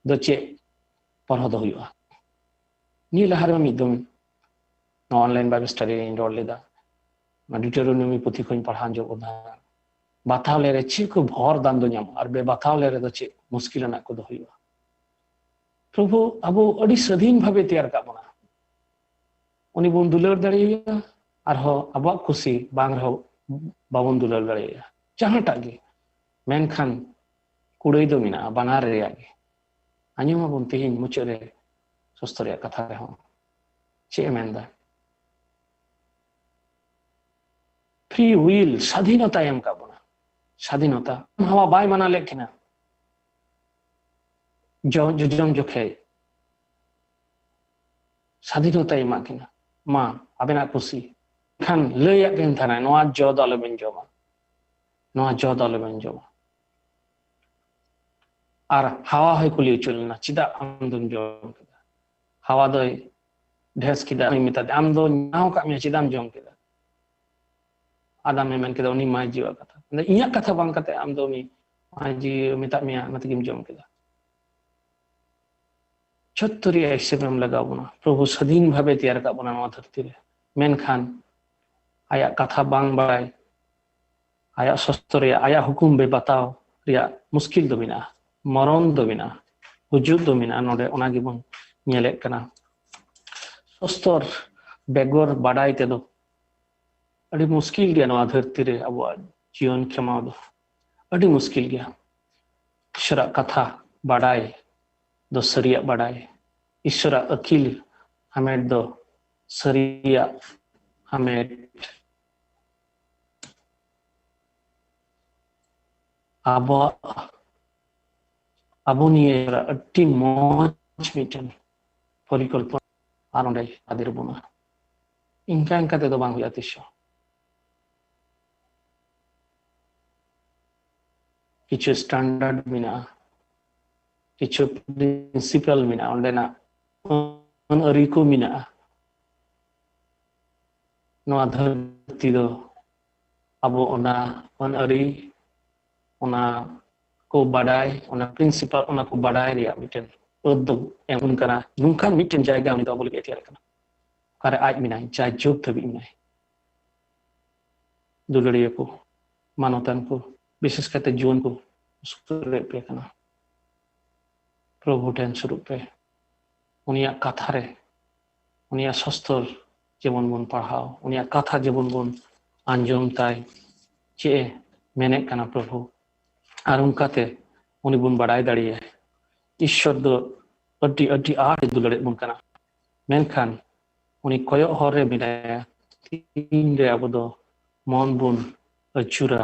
দ চেয়ে পড়হ দ হইয়া নি লাহারে মিদম অনলাइन बाइबल स्टडी इनरोल लेदा डिटरोनोमी पुथि खोइन पढ़ान जो उदा बाथाव ले रे ची को भर दान दो ᱧᱟᱢ আর বে বাথাও ले রে দ ची मुश्किल ना को द हइया प्रभु अबो अडी स्वाधीन भावे तैयार का बना उनी बन दुलार दाड़िया और हो अब खुशी बांग रहो बाबन दुलार दाड़िया जहां टागे मेनखान कुड़ई दो मिना बनार रे आगे आंजमा बन तेहिन मुचरे सस्तरिया कथा रे हो चे मेंदा फ्री विल स्वाधीनता एम का बना स्वाधीनता हवा बाय माना लेखिना जम जोखे स्वाधीनता एमा किना मा आबेना खुशी खान लैया केन थाना नोआ जो दले बेन जमा ᱱᱚᱣᱟ ᱡᱚ ᱫᱚ ᱟᱞᱚᱵᱮᱱ ᱡᱚᱢᱟ ᱟᱨ ᱦᱟᱣᱟ ᱦᱚᱭ ᱠᱩᱞᱤ ᱦᱚᱪᱚ ᱞᱮᱱᱟ ᱪᱮᱫᱟᱜ ᱟᱢ ᱫᱚᱢ ᱡᱚᱢ ᱠᱮᱫᱟ ᱦᱟᱣᱟ ᱫᱚᱭ ᱰᱷᱮᱥ ᱠᱮᱫᱟ ᱢᱮᱛᱟᱫᱮ ᱟᱢ ᱫᱚ ᱧᱟᱢ ᱠᱟᱜ ᱢᱮᱭᱟ ᱪᱮᱫᱟᱜ ᱮᱢ ᱡᱚᱢ ᱠᱮᱫᱟ ᱟᱫᱟᱢᱮ ᱢᱮᱱ ᱠᱮᱫᱟ ᱩᱱᱤ ᱢᱟᱭ ᱡᱤᱣᱟᱜ ᱠᱟᱛᱷᱟ ᱤᱧᱟᱹᱜ ᱠᱟᱛᱷᱟ ᱵᱟᱝ ᱠᱟᱛᱮ ᱟᱢ ᱫᱚ ᱩᱱᱤ ᱢᱟᱭ ᱡᱤᱣᱤ ᱢᱮᱛᱟᱜ ᱢᱮᱭᱟ ᱚᱱᱟ ᱛᱮᱜᱮᱢ ᱡᱚᱢ ᱠᱮᱫᱟ ᱡᱷᱚᱛᱚ ᱨᱮᱭᱟᱜ ᱦᱤᱥᱟᱹᱵ ᱮᱢ ᱞᱟᱜᱟᱣ ᱵᱚᱱᱟ ᱯᱨᱚᱵᱷᱩ ᱥᱟᱹᱫᱷᱤᱱ ᱵᱷᱟᱵᱮ ᱛᱮᱭᱟᱨ ᱟᱠᱟᱫ ᱵᱚᱱᱟ ᱱᱚᱣᱟ ᱫᱷᱟᱹᱨᱛᱤ ᱨᱮ ᱢᱮᱱᱠᱷᱟᱱ ᱟᱭᱟᱜ ᱠᱟᱛᱷᱟ ᱵᱟᱝ ᱵᱟᱲᱟᱭ ᱟᱭᱟᱜ ᱥᱚᱥᱛᱚ ᱨᱮᱭᱟᱜ ᱟᱭᱟᱜ ᱦᱩᱠᱩᱢ ᱵᱮᱵᱟᱛᱟᱣ ᱨᱮᱭᱟᱜ ᱢᱩᱥᱠᱤᱞ ᱫᱚ ᱢᱮᱱᱟᱜᱼᱟ ᱢᱚᱨᱚᱱ ᱫᱚ ᱢᱮᱱᱟᱜᱼᱟ ᱦᱩᱡᱩᱜ ᱫᱚ ᱢᱮᱱᱟᱜᱼᱟ ᱱᱚᱰᱮ ᱚᱱᱟ ᱜᱮᱵᱚᱱ ᱧᱮᱞᱮᱫ ᱠᱟᱱᱟ ᱥᱚᱥᱛᱚᱨ ᱵᱮᱜᱚᱨ ᱵᱟᱰᱟᱭ ᱛᱮᱫᱚ ᱟᱹᱰᱤ ᱢᱩᱥᱠᱤᱞ ᱜᱮᱭᱟ ᱱᱚᱣᱟ ᱫᱷᱟᱹᱨᱛᱤ ᱨᱮ ᱟᱵᱚᱣᱟᱜ ᱡᱤᱭᱚᱱ ᱠᱷᱮᱢᱟᱣ ᱫᱚ ᱟᱹᱰᱤ ᱢᱩᱥᱠᱤᱞ ᱜᱮᱭᱟ ᱤᱥᱚᱨᱟᱜ ᱠᱟᱛᱷᱟ ᱵᱟᱰᱟᱭ ᱫᱚ ᱥᱟᱹᱨᱤᱭᱟᱜ ᱵᱟᱰᱟᱭ ᱤᱥᱚᱨᱟᱜ ᱟᱹᱠᱤᱞ ᱦᱟᱢᱮᱴ ᱫᱚ ᱥᱟᱹᱨᱤᱭᱟᱜ ᱦᱟᱢᱮᱴ ᱟᱵᱚ নিয়ে আটটি মজ মিটেন পরিকল্পনা আর অন্ডে আদির বোনা ইনকা তেদো বাং হুইয়া তিস কিছু স্ট্যান্ডার্ড মিনা কিছু প্রিন্সিপাল মিনা অন্ডে না আরিকো মিনা নোয়া ধরতি দো আবো ওনা আরি ওনা को बाडाय ओना प्रिंसिपल ओना को बाडाय रिया मिटेन उद्योग एमन करा नुंखा मिटेन जायगा उनी दो बोल के तैयार करना करे आज मिनाय जायजुग थबि मिनाय दुलड़िया को मानवतान को विशेष करते जीवन को उसरे पे करना प्रभु टेन स्वरूप पे उनिया कथा रे उनिया शस्त्र जेमन बन पढ़ाओ उनिया कथा जेमन बन आंजम ताई चे मेने कना प्रभु আর উনকাতে উনি বুন বাড়াই দাঁড়িয়ে ঈশ্বর দো আড্ডি আড্ডি আর দুলারে বুন কানা মেনখান উনি কয়ক হরে মিনায়া তিন রে আবো দো মন বুন আচুরা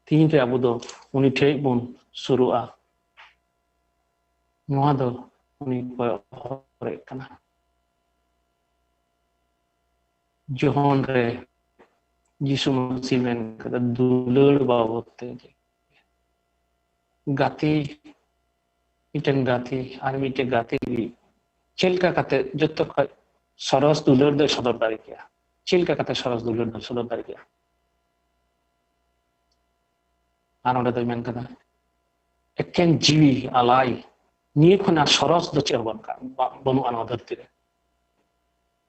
তিন রে আবো দো উনি ঠেই বুন সুরুয়া নোয়া দো উনি কয়ক হরে কানা জিহন রে যিশু মসিহ মেন কাদা দুলার বাবতে गाती मिटेन गाती और मिटे गाती भी चिल्का कते जत्तो सरस दुलर दे सदर दारी किया चिल्का कते सरस दुलर दे सदर दारी किया आनोडे दो मेन कदा एकेन जीवी अलाई निये खना सरस दो चेबन का बनु आनो धरती रे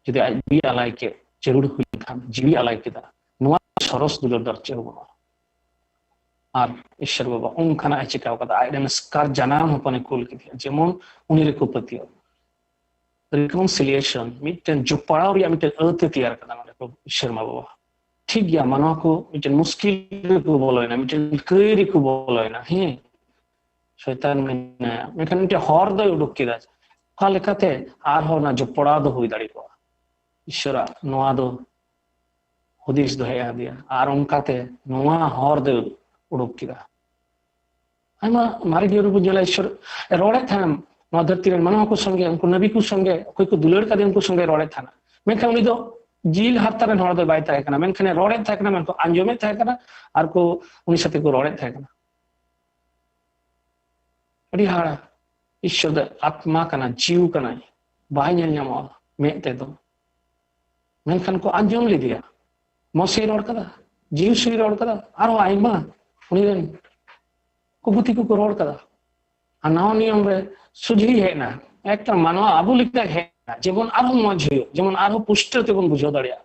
जदि जीवी अलाई के जरूर हुई खान जीवी अलाई केदा नुआ सरस दुलर दर चेबन আর ঈশ্বর বাবা উনখানা চিকাও কথা আইডেন স্কার জানাম হপনে কুল কি যেমন unire ko pātiāukʼ reconciliation মিটেন জুপাড়াও Riya মিটেন আতে তৈয়ার কথা মানে ঈশ্বর মা বাবা ঠিক গিয়া মানব को মিটেন মুশকিল को বলয় না মিটেন কইরি को বলয় না হ্যাঁ শয়তান মানে মেখান মিটে হর দয় উডুক কিদা কালেকাতে আর হ না জুপাড়া দো হই দাড়ি কো ঈশ্বরা নোয়া দো হুদিস দো হেয়া দিয়া আর উনকাতে নোয়া হর দয় उड़ोक किदा आयमा मारे दियो रुपु जला ईश्वर रोड़े थाम नवा धरती रे मानव को संगे उनको नबी को संगे कोई को दुलड़ का उनको संगे रोड़े थाना मेनखान उनी दो जील हाथ रे हड़ दो बाय थाय कना मेनखान रोड़े थाय कना मेनको आंजोमे थाय कना आर को उनी साथे को रोड़े थाय कना अड़ी हाड़ा ईश्वर द आत्मा कना जीव कना बाय नेल ᱧᱟᱢᱚᱜᱼᱟ में ते दो मेनखान को आंजोम ले दिया मोसे रोड़ कदा जीव से रोड़ कदा आरो आइमा उनी कुबुती को रोड कदा अनाव नियम रे सुझी है ना एक मानवा आबू लिखता है जेमन आरो मज हुयो जेमन आरो पुष्ट तेबन बुझो दाड़िया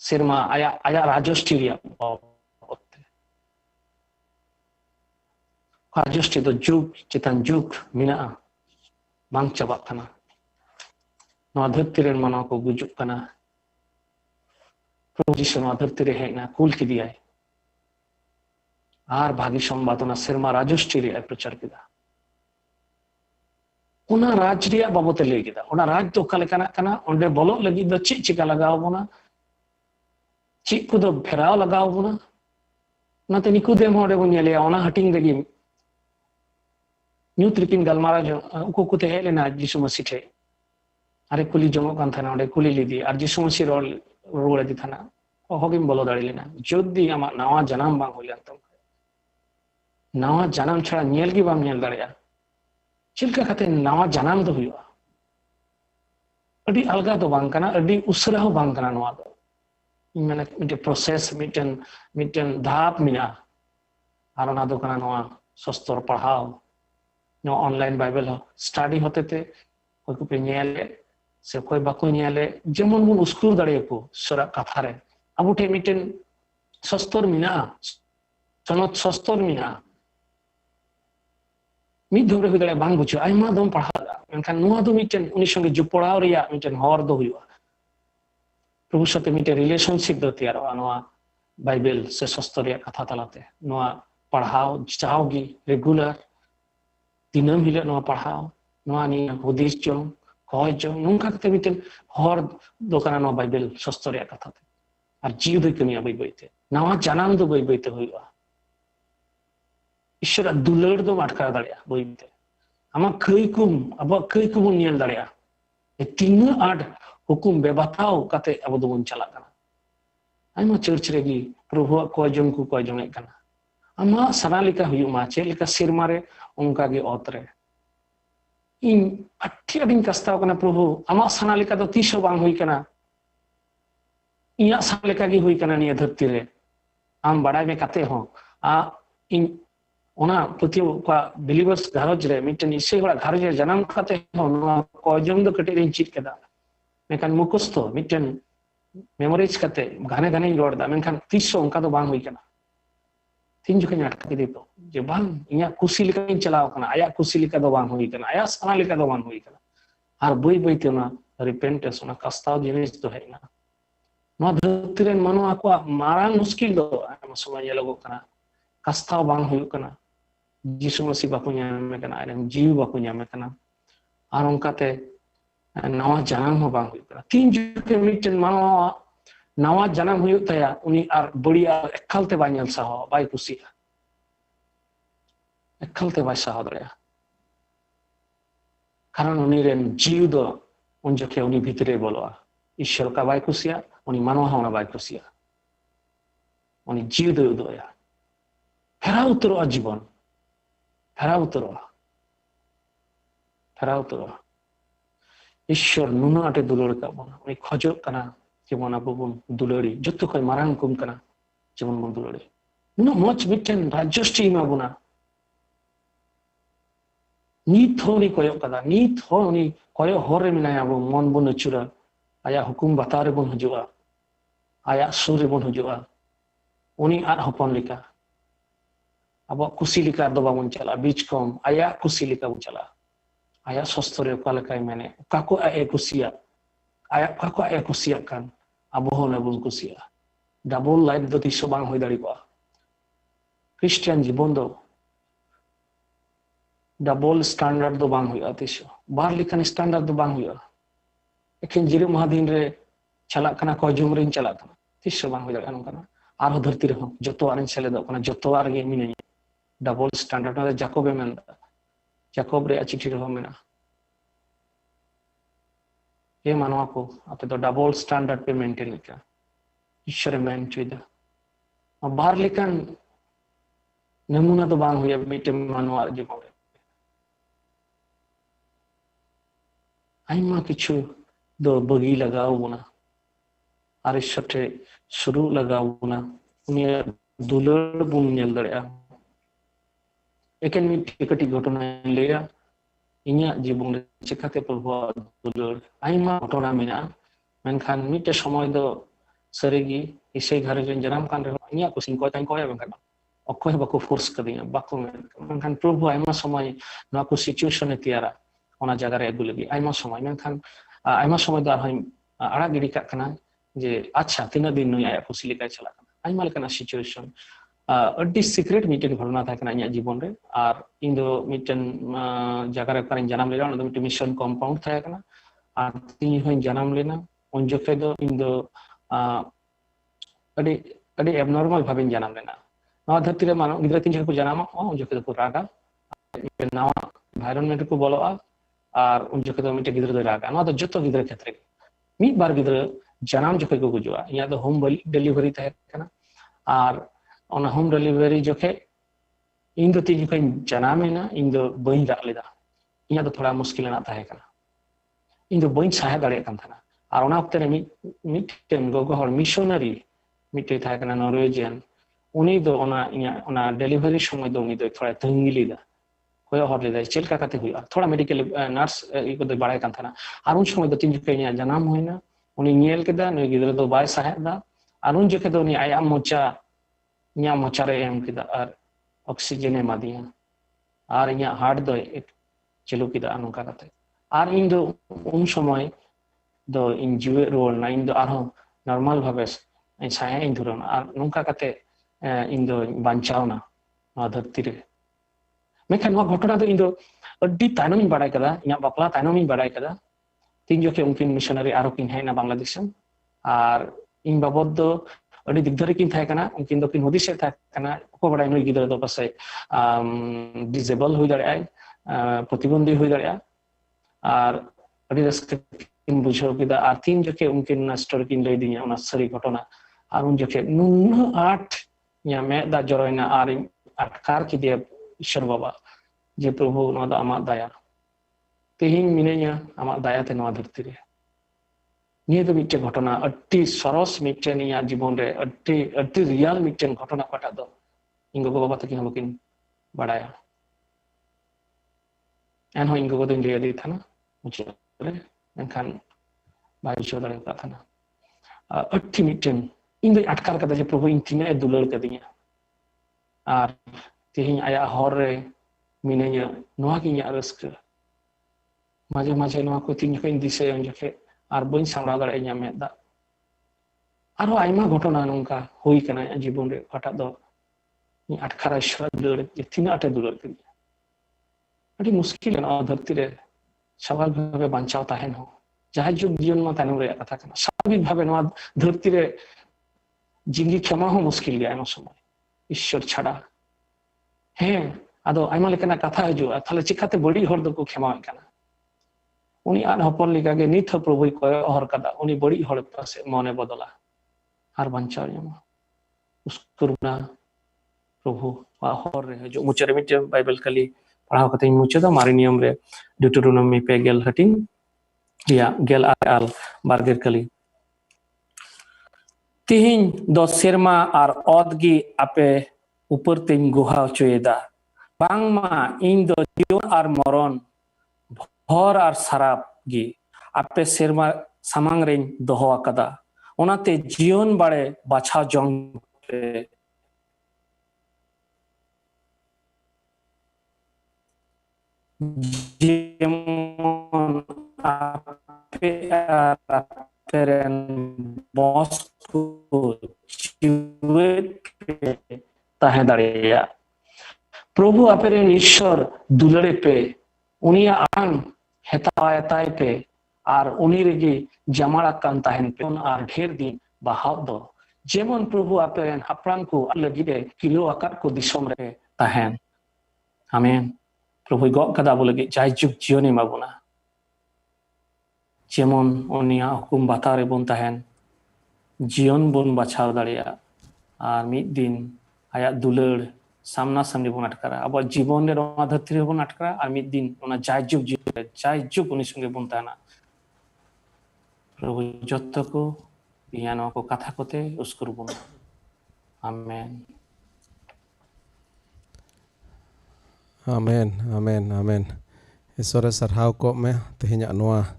सिरमा आया आया राजष्टी रिया राजष्टी तो जुग चेतन जुग मिना बांग चाबा कना नवा धरती रे मानवा को गुजुक कना प्रभु जी नवा धरती रे है ना कुल की दिया আর ভাগী সম্বাদনা সিরমা রাজষ্টি রে প্রচার কিদা ওনা রাজ রিয়া বাবতে লে কিদা ওনা রাজ তো কালে কানা কানা ওন্ডে বলো লাগি দ চি চিকা লাগাও বনা চি কো দ ফেরাও লাগাও বনা নাতে নিকুদেম হড়ে বনিয়া লে ওনা হাটিং দেগি নিউত্রিকিন গালমারা উকো কুতে হেলে না যিশু মসিঠে আরে কুলি জমো কান থানা ওন্ডে কুলি লিদি আর যিশু মসি রোল রোলে দি থানা ohogim bolo dari lena jodi ama nawa janam bang huilan tam nawa janam chhara nyel gi bam nyel daria chilka kate nawa janam do huiwa adi alga do bang kana adi usra ho bang kana nawa do mane mite process miten dhap mina ar ona do kana nawa sostor padhao no online bible ho study hotete koi ko pe nyele se koi bako nyele jemon bun uskur daria ko sura kathare abu te miten sostor mina sonot sostor mina mid dhore hui daria bang buchu aima dom padhada menkan noa do miten uni songe jupodao ria miten hor do huiwa प्रभु साथे मिटे relationship दो तैयार नवा Bible से सस्तरिया कथा तलाते नवा पढ़ाओ चाहोगी regular दिनम हिले नवा पढ़ाओ नवा नि हुदिस जो कय जो नुंका कते मिटे हर दोकाना नवा बाइबल सस्तरिया कथा ते और जीव दो कमिया बई बईते नवा जानम दो बई बईते होइवा ईश्वर दुलड़ दो माटका दाड़िया बई बईते आमा कईकुम अब कईकुम नियल दाड़िया ए तीन आठ हुकुम बेबाताओ कते अब दोबन चला कना आइमा चर्च रेगी प्रभु कोजम को कोजम ए कना आमा सनालिका हुयुमा चेलिका सिरमारे उनका गे ओतरे इन अठी अडिन कस्ताव कना प्रभु आमा सनालिका तो तीसो बांग हुई कना इया सनालिका गी हुई कना निया धरती रे आम बड़ाई में कते हो आ इन ओना पतियो का बिलीवर्स घरज रे मिटन इसे होड़ा घरज जन्म कते हो कोजम दो कटे रिन chit केदा मेkan mukosto miten memorize kate gane gane rod da menkan tiso onka do bang hui kana tin juke nyat ke dito je bang inya kusi lika in chalao kana aya kusi lika do bang hui kana aya sana lika do bang hui kana ar boi boi te na repentance ona kastao jinis do hai na no dhatiren mano akwa marang muskil do ama somanya logo kana kastao bang hui kana jisu masi bakunya me kana aram jiu bakunya me kana ar onka te nawa janam ho bang huyu kana tin juke miten manwa nawa janam huyu taya uni ar bodiya ekhalte banyal saho bai kusia ekhalte bai saho daya karon uni ren jiu do un joke uni bhitere boloa ishor ka bai kusia uni manwa hona bai kusia uni jiu do doya phera utro ajibon phera utro Isor nunāk'e dulāṛ ka bona uni khojok kana jemon abu bun dulari jotto khoi marang kum kana jemon bun dulari no moch miten rajyoshti ma buna nit honi koyok kada nit honi koyo hore minaya abu mon bun chura aya hukum batare bun hujua aya suri bun hujua uni ar hopon lika abo kusi lika do bun chala bickom aya kusi lika bun chala aya sostore kala kai mane kako a kusia aya kako a kusia kan abo hona bun kusia double life do tiso bang hoi dari ba christian jibon do double standard do bang hoi atiso bar likan standard do bang hoi ekin jiru mahadin re chalak kana ko jumrin chalak kana tiso bang hoi dari anu kana ar dharti re joto arin chele do kana joto ar ge mine double standard na jacob men Jacob re achi thiro mena e manwa ko ape to double standard pe maintain lika ishore man chuida bar likan namuna to bang huya mite manwa jebon aima kichu do bagi lagao buna ar ishate shuru lagao buna uni dulāṛ bun nyel daria eken mi tikati ghotona leya inya jibon chekate prabhu dulāṛ aima ghotona mena menkhan mite somoy do sarigi isei ghare jen janam kan re inya kusin ko tan ko ya menkhan okoy bako force kadiya bako menkhan prabhu aima somoy na ko situation e tiara ona jaga re agulagi aima somoy do ar ara gidi ka kana je acha tina din noi aya kusi likai chala kana aima lekana situation अड्डी secret meeting घटना था कना इᱧᱟᱹᱜ जीवन रे और इन दो meeting जगह रे करिन जन्म लेना उन दो मीटिंग मिशन कंपाउंड था कना और तीन होइन जन्म लेना उन जखे दो इन दो अड्डी अड्डी एबनॉर्मल भाबे जन्म लेना नवा धरती रे मानो गिदरा तीन जखे को जन्म उन जखे को रागा नवा एनवायरनमेंट को बोलोआ और उन जखे दो मीटिंग गिदरा दो रागा नवा दो जतो गिदरा क्षेत्र मी बार गिदरा janam jokhe ko gujua inya do home delivery tahe kana ar ona home delivery jokhe ᱤᱧ ᱫᱚ ᱛᱤᱱ ᱡᱚᱠᱷᱚᱱ ᱡᱟᱱᱟᱢᱮᱱᱟ ᱤᱧ ᱫᱚ ᱵᱟᱹᱧ ᱨᱟᱜ ᱞᱮᱫᱟ ᱤᱧᱟᱹᱜ ᱫᱚ ᱛᱷᱚᱲᱟ ᱢᱩᱥᱠᱤᱞ ᱟᱱᱟᱜ ᱛᱟᱦᱮᱸ ᱠᱟᱱᱟ ᱤᱧ ᱫᱚ ᱵᱟᱹᱧ ᱥᱟᱦᱮ ᱫᱟᱲᱮᱭᱟᱜ ᱠᱟᱱ ᱛᱟᱦᱮᱱᱟ ᱟᱨ ᱚᱱᱟ ᱚᱠᱛᱮ ᱨᱮ ᱢᱤᱫᱴᱮᱱ ᱜᱚᱜᱚ ᱦᱚᱲ ᱢᱤᱥᱚᱱᱟᱨᱤ ᱢᱤᱫᱴᱮᱱ ᱛᱟᱦᱮᱸ ᱠᱟᱱᱟ ᱱᱚᱨᱣᱮᱡᱤᱭᱟᱱ ᱩᱱᱤ ᱫᱚ ᱤᱧᱟᱹᱜ ᱚᱱᱟ ᱰᱮᱞᱤᱵᱷᱟᱨᱤ ᱥᱚᱢᱚᱭ ᱫᱚ ᱩᱱᱤ ᱫᱚ ᱛᱷᱚᱲᱟ ᱛᱟᱺᱜᱤ ᱞᱮᱫᱟ ᱠᱚᱭᱚᱜ ᱦᱚᱨ ᱞᱮᱫᱟᱭ ᱪᱮᱫ ᱞᱮᱠᱟ ᱠᱟᱛᱮ ᱦᱩᱭᱩᱜᱼᱟ ᱛᱷᱚᱲᱟ ᱢᱮᱰᱤᱠᱮᱞ ᱱᱟর্স ᱤᱭᱟᱹ ᱫᱚ ᱵᱟᱲᱟᱭ ᱠᱟᱱ ᱛᱟᱦᱮᱱᱟ ᱟᱨ ᱩᱱ ᱥᱚᱢᱚᱭ ᱫᱚ ᱛᱤᱱ ᱡᱚᱠᱷᱚᱱ ᱤᱧᱟᱹᱜ ᱡᱟᱱᱟᱢ ᱦᱩᱭᱱᱟ ᱩᱱᱤ ᱧᱮᱞ ᱠᱮᱫᱟ ᱱᱩᱭ ᱜᱤᱫᱽᱨᱟᱹ ᱫᱚ ᱵᱟᱭ ᱥᱟᱦᱮᱫᱟ ᱟᱨ ᱩᱱ ᱡᱚᱠᱷᱚᱱ ᱫᱚ ᱩᱱᱤ ᱟᱭᱟᱜ ᱢᱚᱪᱟ ᱤᱧᱟᱹᱜ ᱢᱚᱪᱟᱨᱮ ᱮᱢ ᱠᱮᱫᱟ ᱟᱨ ᱚᱠᱥᱤᱡᱮᱱ ᱮ ᱮᱢᱟᱫᱤᱧᱟ ᱟᱨ ᱤᱧᱟᱹᱜ ᱦᱟর্ট ᱫᱚ ᱪᱟᱹᱞᱩ ᱠᱮᱫᱟ ᱱᱚᱝᱠᱟ ᱠᱟᱛᱮ ᱟᱨ ᱤᱧ ᱫᱚ ᱩᱱ ᱥᱚᱢᱚᱭ ᱫᱚ ᱤᱧ ᱡᱤᱣᱮᱫ ᱨᱩᱣᱟᱹᱲᱱᱟ ᱤᱧ ᱫᱚ ᱟᱨᱦᱚᱸ ᱱᱚᱨᱢᱟᱞ ᱵᱷᱟᱵᱮ ᱥᱟᱦᱮᱸ ᱤᱧ ᱫᱷᱩᱨᱟᱹᱣᱱᱟ ᱟᱨ ᱱᱚᱝᱠᱟ ᱠᱟᱛᱮ ᱤᱧ ᱫᱚ ᱵᱟᱧᱪᱟᱣᱱᱟ ᱱᱚᱣᱟ ᱫᱷᱟᱹᱨᱛᱤ ᱨᱮ ᱢᱮᱱᱠᱷᱟᱱ ᱱᱚᱣᱟ ᱜᱷᱚᱴᱚᱱᱟ ᱫᱚ ᱤᱧ ᱫᱚ ᱟᱹᱰᱤ ᱛᱟᱭᱱᱚᱢᱤᱧ ᱵᱟᱲᱟᱭ ᱠᱟᱫᱟ ᱤᱧᱟᱹᱜ ᱵᱟᱯᱞᱟ ᱛᱟᱭᱱᱚᱢᱤᱧ ᱵᱟᱲᱟᱭ ᱠᱟᱫᱟ ᱛᱤᱱ ᱡᱚᱠᱷᱚᱱ ᱩᱱᱠᱤᱱ ᱢᱤᱥᱚᱱᱟᱨᱤ ᱟᱨᱚ ᱠᱤᱱ ᱦᱮᱡ ᱮᱱᱟ ᱵᱟᱝᱞᱟ ᱫᱤᱥᱚᱢ ᱟᱨ ᱤᱧ ᱵᱟᱵᱚᱫ ᱫᱚ ᱟᱹᱰᱤ ᱫᱤᱜᱽᱫᱷᱟᱹᱨᱤ ᱠᱤᱱ ᱛᱟᱦᱮᱸ ᱠᱟᱱᱟ ᱩᱱᱠᱤᱱ ᱫᱚᱠᱤᱱ ᱦᱩᱫᱤᱥᱮᱫ ᱛᱟᱦᱮᱸ ᱠᱟᱱᱟ ᱚᱠᱚᱭ ᱵᱟᱲᱟᱭ ᱱᱩᱭ ᱜᱤᱫᱽᱨᱟᱹ ᱫᱚ ᱯᱟᱥᱮᱡ ᱰᱤᱥᱮᱵᱚᱞ ᱦᱩᱭ ᱫᱟᱲᱮᱭᱟᱜᱼᱟᱭ ᱯᱨᱚᱛᱤᱵᱚᱱᱫী ᱦᱩᱭ ᱫᱟᱲᱮᱭᱟᱜᱼᱟ ᱟᱨ ᱟᱹᱰᱤ ᱨᱟᱹᱥᱠᱟᱹ ᱠᱤᱱ ᱵᱩᱡᱷᱟᱹᱣ ᱠᱮᱫᱟ ᱟᱨ ᱛᱤᱱ ᱡᱚᱠᱷᱚᱱ ᱩᱱᱠᱤᱱ ᱚᱱᱟ ᱥᱴᱳᱨᱤ ᱠᱤᱱ ᱞᱟᱹᱭ ᱫᱤᱧᱟ ᱚᱱᱟ ᱥᱟᱹᱨᱤ ᱜᱷᱚᱴᱚᱱᱟ ᱟᱨ ᱩᱱ ᱡᱚᱠᱷᱚᱱ ᱱᱩᱱᱟᱹᱜ ᱟᱸᱴ ᱤᱧᱟᱹᱜ ᱢᱮᱫ ᱫᱟᱜ ᱡᱚᱨᱚᱭᱮᱱᱟ ᱟᱨ ᱤᱧ ᱟᱴᱠᱟᱨ ᱠᱮᱫᱮᱭᱟ ᱤᱥᱚᱨ ᱵᱟᱵᱟ ᱡᱮ ᱯᱨᱚᱵᱷᱩ ᱱᱚᱣᱟ ᱫᱚ ᱟᱢᱟᱜ ᱫᱟᱭᱟ ᱛᱮᱦᱮᱧ ᱢᱤᱱᱟᱹᱧᱟ ᱟᱢᱟᱜ ᱫᱟᱭᱟᱛᱮ ᱱᱚᱣᱟ ᱫᱷᱟᱹᱨᱛᱤ ᱨᱮ ᱱᱤᱭᱟᱹ ᱫᱚ ᱢᱤᱫᱴᱮᱱ ᱜᱷᱚᱴᱚᱱᱟ ᱟᱹᱰᱤ ᱥᱚᱨᱚᱥ ᱢᱤᱫᱴᱮᱱ ᱤᱧᱟᱹᱜ ᱡᱤᱵᱚᱱ ᱨᱮ ᱟᱹᱰᱤ ᱨᱤᱭᱟᱞ ᱢᱤᱫᱴᱮᱱ ᱜᱷᱚᱴᱚᱱᱟ ᱚᱠᱟᱴᱟᱜ ᱫᱚ ᱤᱧ ᱜᱚᱜᱚ ᱵᱟᱵᱟ ᱛᱟᱹᱠᱤᱱ ᱦᱚᱸ ᱵᱟᱹᱠᱤᱱ ᱵᱟᱲᱟᱭᱟ ᱮᱱᱦᱚᱸ ᱤᱧ ᱜᱚᱜᱚ ᱫᱚᱧ ᱞᱟᱹᱭ ᱟᱫᱮ ᱛᱟᱦᱮᱱᱟ ᱢᱩᱪᱟᱹᱫ ᱨᱮ ᱢᱮᱱᱠᱷᱟᱱ ᱵᱟᱭ ᱵᱩᱡᱷᱟᱹᱣ ᱫᱟᱲᱮ ᱟᱠᱟᱫ ᱛᱟᱦᱮᱱᱟ ᱟᱹᱰᱤ ᱢᱤᱫᱴᱮᱱ ᱤᱧ ᱫᱚᱧ ᱟᱴᱠᱟᱨ ᱠᱟᱫᱟ ᱡᱮ ᱯᱨᱚᱵᱷᱩ ᱤᱧ ᱛᱤᱱᱟᱹᱜ ᱮ ᱫᱩᱞᱟᱹᱲ ᱠᱟᱫᱤᱧᱟ ᱟᱨ ᱛᱮᱦᱮᱧ ᱟᱭᱟᱜ ᱦᱚᱨ ᱨᱮ ᱢᱤᱱᱟᱹᱧᱟ ᱱᱚᱣᱟ ᱜᱮ ᱤᱧᱟᱹᱜ ᱨᱟᱹᱥᱠᱟᱹ ᱢᱟঝে ᱢᱟঝে ᱱᱚᱣᱟ ᱠᱚ ᱛᱤᱱ ᱡᱚᱠᱷᱚᱱ ᱤᱧ ᱫᱤᱥᱟᱹᱭᱟ ᱩᱱ ᱡᱚᱠᱷᱚᱱ ᱟᱨ ᱵᱟᱹᱧ ᱥᱟᱢᱲᱟᱣ ᱫᱟᱲᱮᱭᱟᱜᱼᱟ ᱤᱧᱟᱹᱜ ᱢᱮᱫ ᱫᱟᱜ ᱟᱨᱦᱚᱸ ᱟᱭᱢᱟ ᱜᱷᱚᱴᱚᱱᱟ ᱱᱚᱝᱠᱟ ᱦᱩᱭ ᱠᱟᱱᱟ ᱤᱧᱟᱹᱜ ᱡᱤᱵᱚᱱ ᱨᱮ ᱚᱠᱟᱴᱟᱜ ᱫᱚ ᱤᱧ ᱟᱴᱠᱟᱨᱟ ᱤᱥᱚᱨ ᱫᱩᱞᱟᱹᱲ ᱛᱤᱱᱟᱹᱜ ᱟᱸᱴᱮ ᱫᱩᱞᱟᱹᱲ ᱠᱮᱫᱤᱧᱟ ᱟᱹᱰᱤ ᱢᱩᱥᱠᱤᱞ ᱱᱚᱣᱟ ᱫᱷᱟᱹᱨᱛᱤ ᱨᱮ ᱥᱟᱵᱷᱟᱵᱤᱠ ᱵᱷᱟᱵᱮ ᱵᱟᱧᱪᱟᱣ ᱛᱟᱦᱮᱱ ᱦᱚᱸ ᱡᱟejug jion ᱢᱟ ᱛᱟᱭᱱᱚᱢ ᱨᱮᱭᱟᱜ ᱠᱟᱛᱷᱟ ᱠᱟᱱᱟ ᱥᱟᱵᱷᱟᱵᱤᱠ ᱵᱷᱟᱵᱮ ᱱᱚᱣᱟ ᱫᱷᱟᱹᱨᱛᱤ ᱨᱮ ᱡᱤᱸᱜᱤ ᱠᱷᱮᱢᱟ ᱦᱚᱸ ᱢᱩᱥᱠᱤᱞ ᱜᱮᱭᱟ ᱟᱭᱢᱟ ᱥᱚᱢᱚᱭ ᱤᱥᱚᱨ ᱪᱷᱟᱲᱟ ᱦᱮᱸ ᱟᱫᱚ ᱟᱭᱢᱟ ᱞᱮᱠᱟᱱᱟᱜ ᱠᱟᱛᱷᱟ ᱦᱤᱡᱩᱜᱼᱟ ᱛᱟᱦᱞᱮ ᱪᱤᱠᱟᱹᱛᱮ ᱵᱟᱹᱲᱤᱡ ᱦᱚᱲ ᱫᱚᱠᱚ ᱠᱷᱮᱢᱟᱣᱮᱫ ᱠᱟᱱᱟ ᱩᱱᱤ ᱟᱡ ᱦᱚᱯᱚᱱ ᱞᱮᱠᱟᱜᱮ ᱱᱤᱛ ᱦᱚᱸ ᱯᱨᱚᱵᱷᱩᱭ ᱠᱚᱭᱚᱜ ᱦᱚᱨ ᱠᱟᱫᱟ ᱩᱱᱤ ᱵᱟᱹᱲᱤᱡ ᱦᱚᱲ ᱯᱟᱥᱮᱡ ᱢᱚᱱᱮ ᱵᱚᱫᱚᱞᱟ ᱟᱨ ᱵᱟᱧᱪᱟᱣ ᱧᱟᱢᱟ ᱩᱥᱠᱩᱨᱵᱟ ᱯᱨᱚᱵᱷᱩ ᱦᱚᱨ ᱨᱮ ᱦᱤᱡᱩᱜ ᱢᱩᱪᱟᱹᱫ ᱨᱮ ᱢᱤᱫᱴᱮᱱ ᱵᱟᱭᱵᱮᱞ ᱠᱟᱹᱞᱤ ᱯᱟᱲᱦᱟᱣ ᱠᱟᱛᱮ ᱤᱧ ᱢᱩᱪᱟᱹᱫᱟ ᱢᱟᱨᱮ ᱱᱤᱭᱚᱢ ᱨᱮ ᱰᱤᱭᱩᱴᱮᱨᱳᱱᱚᱢᱤ 2 ᱦᱟᱹᱴᱤᱧ ᱨᱮᱭᱟᱜ 12 ᱠᱟᱹᱞᱤ ᱛᱤᱦᱤᱧ ᱫᱚ ᱥᱮᱨᱢᱟ ᱟᱨ ᱚᱛ ᱜᱮ ᱟᱯᱮ ᱩᱯᱟᱹᱨ ᱛᱮᱧ ᱜᱩᱦᱟ ᱦᱚᱪᱚᱭᱮᱫᱟ ᱵᱟᱝᱢᱟ ᱤᱧ ᱫᱚ ᱡᱤᱭᱚᱱ ᱟᱨ ᱢᱚᱨᱚᱱ ᱦᱚᱨ ᱟᱨ ᱥᱟᱨᱟᱯ ᱜᱮ ᱟᱯᱮ ᱥᱮᱨᱢᱟ ᱥᱟᱢᱟᱝ ᱨᱮᱧ ᱫᱚᱦᱚ ᱟᱠᱟᱫᱟ ᱚᱱᱟᱛᱮ ᱡᱤᱭᱚᱱ ᱵᱟᱲᱮ ᱵᱟᱪᱷᱟᱣ ᱡᱚᱝ ᱯᱮ jemon ape aperen bosku jiwet tahen dareya प्रभु अपरेन ईश्वर दुलारे पे उनिया आन हेतायताय पे आर उनिरे गी जमाड़ा कान ताहेन पे आर ढेर दिन बहाव दो जेमन प्रभु अपरेन हपराम को लगिदे किलो आकाट को दिसोम रे ताहेन आमीन प्रभु गॉड कदा बोले कि जायजुग जियोन एमाबोना जेमन उनिया हुकुम बातारे बोन ताहेन जियोन बोन बाछाव दाड़ेया आर मिद दिन आया दुलाड़ सामना सामने बोन अटकारा अब जीवन रे नोआ धरती रे बोन अटकारा आर मिद दिन ओना जायजुग उनी संगे बोन ताहेना प्रभु जत्तो को इया नोआ को कथा कोते उसकुर bone amen Amen, amen, amen. Isor sarhau ko me tehinya noa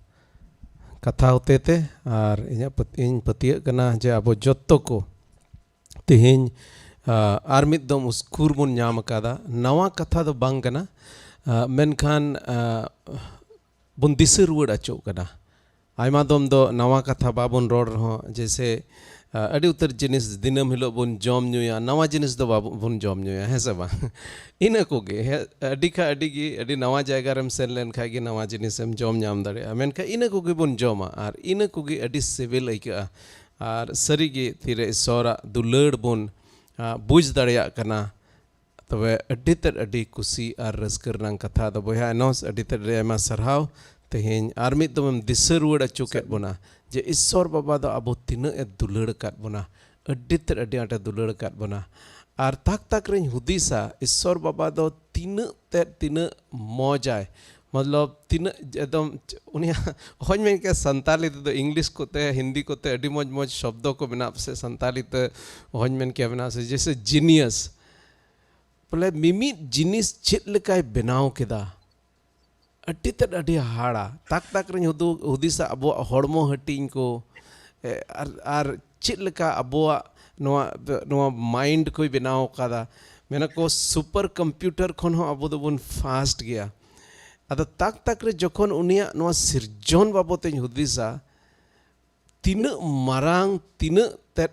katha hotete ar inya patia kana je abo jotto ko tehiny ar mid dom uskur bun nyam kada nawa katha do bang kana menkhan bun disir word acho kana aima dom do nawa katha babun rod ho jese ᱟᱹᱰᱤ ᱩᱛᱟᱹᱨ ᱡᱤᱱᱤᱥ ᱫᱤᱱᱟᱹᱢ ᱦᱤᱞᱳᱜ ᱵᱚᱱ ᱡᱚᱢ ᱧᱩᱭᱟ ᱱᱟᱣᱟ ᱡᱤᱱᱤᱥ ᱫᱚ ᱵᱟᱵᱚᱱ ᱡᱚᱢ ᱧᱩᱭᱟ ᱦᱮᱸ ᱥᱮ ᱵᱟᱝ ᱤᱱᱟᱹ ᱠᱚᱜᱮ ᱟᱹᱰᱤ ᱠᱷᱟᱡ ᱟᱹᱰᱤ ᱜᱮ ᱟᱹᱰᱤ ᱱᱟᱣᱟ ᱡᱟᱭᱜᱟ ᱨᱮᱢ ᱥᱮᱱ ᱞᱮᱱ ᱠᱷᱟᱡ ᱜᱮ ᱱᱟᱣᱟ ᱡᱤᱱᱤᱥᱮᱢ ᱡᱚᱢ ᱧᱟᱢ ᱫᱟᱲᱮᱭᱟᱜᱼᱟ ᱢᱮᱱᱠᱷᱟᱱ ᱤᱱᱟᱹ ᱠᱚᱜᱮ ᱵᱚᱱ ᱡᱚᱢᱟ ᱟᱨ ᱤᱱᱟᱹ ᱠᱚᱜᱮ ᱟᱹᱰᱤ ᱥᱤᱵᱤᱞ ᱟᱹᱭᱠᱟᱹᱜᱼᱟ ᱟᱨ ᱥᱟᱹᱨᱤᱜᱮ ᱛᱤᱨᱮ ᱤᱥᱚᱨᱟᱜ ᱫᱩᱞᱟᱹᱲ ᱵᱚᱱ ᱵᱩᱡᱽ ᱫᱟᱲᱮᱭᱟᱜ ᱠᱟᱱᱟ ᱛᱚᱵᱮ ᱟᱹᱰᱤ ᱛᱮᱫ ᱟᱹᱰᱤ ᱠᱩᱥᱤ ᱟᱨ ᱨᱟᱹᱥᱠᱟᱹ ᱨᱮᱱᱟᱜ ᱠᱟᱛᱷᱟ ᱫᱚ ᱵᱚᱭᱦᱟ ᱮᱱᱚᱥ ᱟᱹᱰᱤ ᱛᱮᱫ ᱟᱭᱢᱟ ᱥᱟᱨᱦᱟᱣ ᱛᱮᱦᱮᱧ ᱟᱨ ᱢᱤᱫ ᱫᱚᱢᱮᱢ ᱫᱤᱥᱟᱹ ᱨᱩᱣᱟᱹᱲ ᱚᱪᱚ ᱠᱮᱫ ᱵᱚᱱᱟ जे ईश्वर बाबा दो अबो तिनाक ए दुलार kat bona adi ter adi ate दुलार kat bona ar tak ring hudisa ईश्वर बाबा दो तिनाक मौजाय मतलब तिनाक एकदम उनिया होज में के संताली तो इंग्लिश कोते हिंदी कोते अडी मौज शब्दों को बिना से संताली तो होज में के बिना से जैसे जीनियस बोले मिमी जिनिस चेत लेकाय बनाव केदा अड्डी तक अड्डी हाड़ा ताक रही हुदिसा अब हड़मो हटिंग को आर चेत लेका अब माइंड को बनाव कादा मेना को सुपर कंप्यूटर खन हो अब दोबन फास्ट गया अदा ताक रे जखन उनिया नवा सिरजन बाबते हुदिसा तिनाक मारांग तिनाक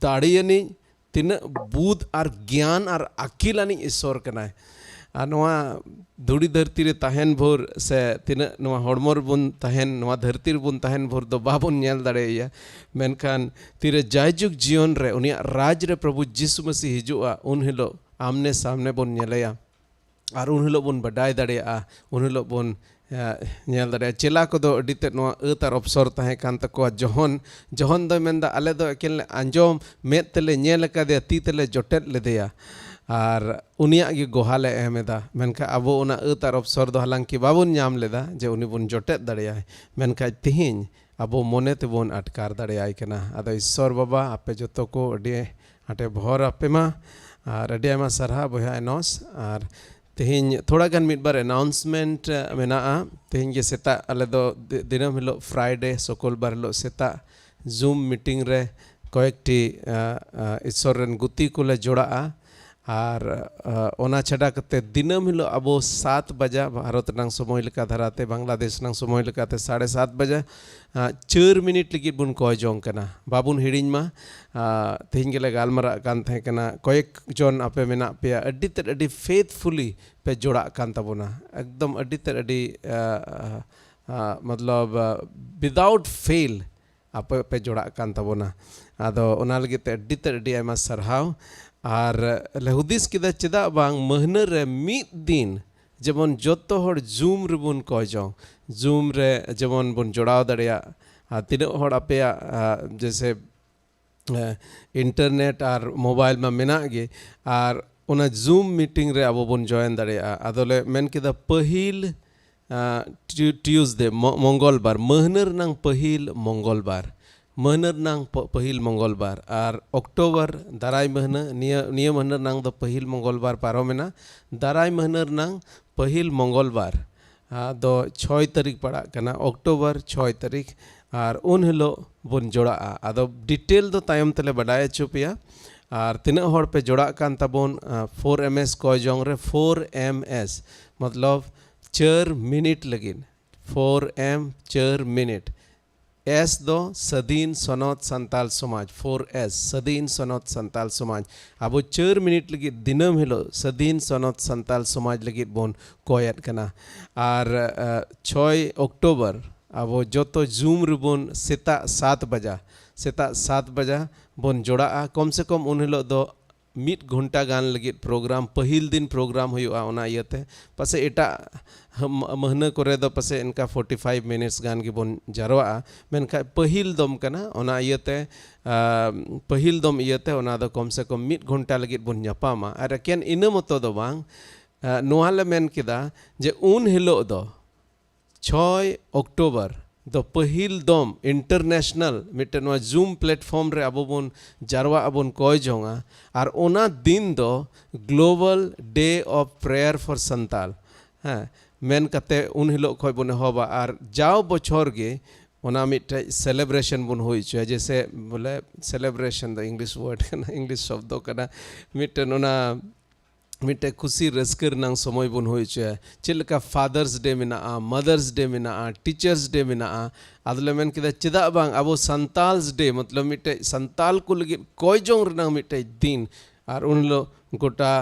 दाड़ियानी तिनाक बुध और ज्ञान और अकिल आनी ईश्वर कनाय नवा धुड़ी धरती रे तहन भोर से तिनाक नवा हड़मोर बुन तहन नवा धरती रे बुन तहन भोर दो बाबुन नेल दाड़ेया मेनखान तिरे जायजुग जियोन रे उनिया राज रे प्रभु यीशु मसीह हिजुआ उन हिलो आमने सामने बुन नेलया और उन हिलो बुन बडाय दाड़ेया उन हिलो बुन नेल दाड़ेया चेला को दो अडिते नवा अतार अवसर तहे कान तको जहन दो मेंदा आले दो एकेन आंजोम मेद तेले नेल कादे ती तेले जोटेट लेदेया और उनिया गे गोहाले एमेदा मेनखा अब उना अतार अवसर दो हालांकि बाबुन नाम लेदा जे उनी बुन जोटेट दाड़ेया मेनखा तिहिन अब मोने ते बुन अटकार दाड़ेयाय कना आदो ईश्वर बाबा आपे जतो को अडी आटे भर आपे मा और अडी आयमा सरहा बया एनोस और तेहिन थोड़ा गान मिट बार अनाउंसमेंट मेना तेहिन गे सेता आले दो दिनम हिलो फ्राइडे सकल बार हिलो सेता जूम मीटिंग रे कयेकटी ईश्वर रेन गुती कोले जोड़ा और ओना छाड़ा कते दिनम हिलो अब 7 बजा भारत नांग समय लेका धराते बांग्लादेश नांग समय लेकाते 7:30 बजा 4 मिनट लगी बुन कय जोंग कना बाबुन हिड़िंग मा तेहिन गेले गालमरा कान थे कना कयेक जन आपे मेना पेया अड्डी ते अड्डी फेथफुली पे जोड़ा कान तबोना एकदम अड्डी ते अड्डी मतलब विदाउट फेल आपे पे जोड़ा कान तबोना आदो ओना लगी ते अड्डी आयमा सरहाव और लहुदिस किदा चेदा बांग महीना रे मिद दिन जेमन जोतो हर जूम रे बुन कय जों जूम रे जेमन बुन जोड़ाव दाड़ेया तिना हर आपेया जैसे इंटरनेट और मोबाइल में मेना गे और उना जूम मीटिंग रे अब बुन जॉइन दाड़ेया आदोले मेन किदा पहिल ट्यूसडे मंगलबार महीना रनांग पहिल मंगलबार महीना रनांग पहिल मंगलबार और अक्टोबर दाराय महीना निया महीना रनांग दो पहिल मंगलबार पारोमेना दाराय महीना रनांग पहिल मंगलबार दो 6 तारीख पड़ा कना अक्टोबर 6 तारीख और उन हिलो बुन जोड़ा आदो डिटेल दो तायम तले बडाय चुपिया और तिना हड़ पे जोड़ा कान तबोन 4ms कय जोंग रे 4ms मतलब 4 मिनट लगिन 4m 4 मिनट एस दो सदीन सनत संताल समाज 4s सदीन सनत संताल समाज अब 4 मिनट लगी दिनम हिलो सदीन सनत संताल समाज लगी बोन कोयत कना और 6 अक्टोबर अब जोतो जूम रिबोन सेता 7 बजा बोन जोड़ा कम से कम उन हिलो दो 1 घंटा गान लगी प्रोग्राम पहिल दिन प्रोग्राम हुआ ओना इयते पासे एटा महीना करे दो पासे इनका 45 मिनट्स गान की बोन जारवा मेनखा पहिल दम कना ओना इयते पहिल दम इयते ओना दो कम से कम 1 घंटा लगी बोन न्यापामा और केन इना मतो दो बांग नोहाले मेन किदा जे उन हिलो दो 6 अक्टोबर दो पहिल दम इंटरनेशनल मिटे नवा जूम प्लेटफॉर्म रे अब बोन जारवा अबोन कय जोंगा और ओना दिन दो global day of prayer for Santal हाँ मेन कते उन हिलो खय बोन होबा और जाओ बछर गे ओना मिटे सेलिब्रेशन बुन होई छ जैसे बोले सेलिब्रेशन द इंग्लिश वर्ड कना इंग्लिश शब्द कना मिटे ओना मिटे खुशी रस्कर नांग समय बुन होई छ चिलका फादर्स डे मिना मदर्स डे मिना टीचर्स डे मिना आदले मेन किदा चिदा बांग अब संताल्स डे मतलब मिटे संताल को लगी कोई जोंग रनांग मिटे दिन और उन लो गोटा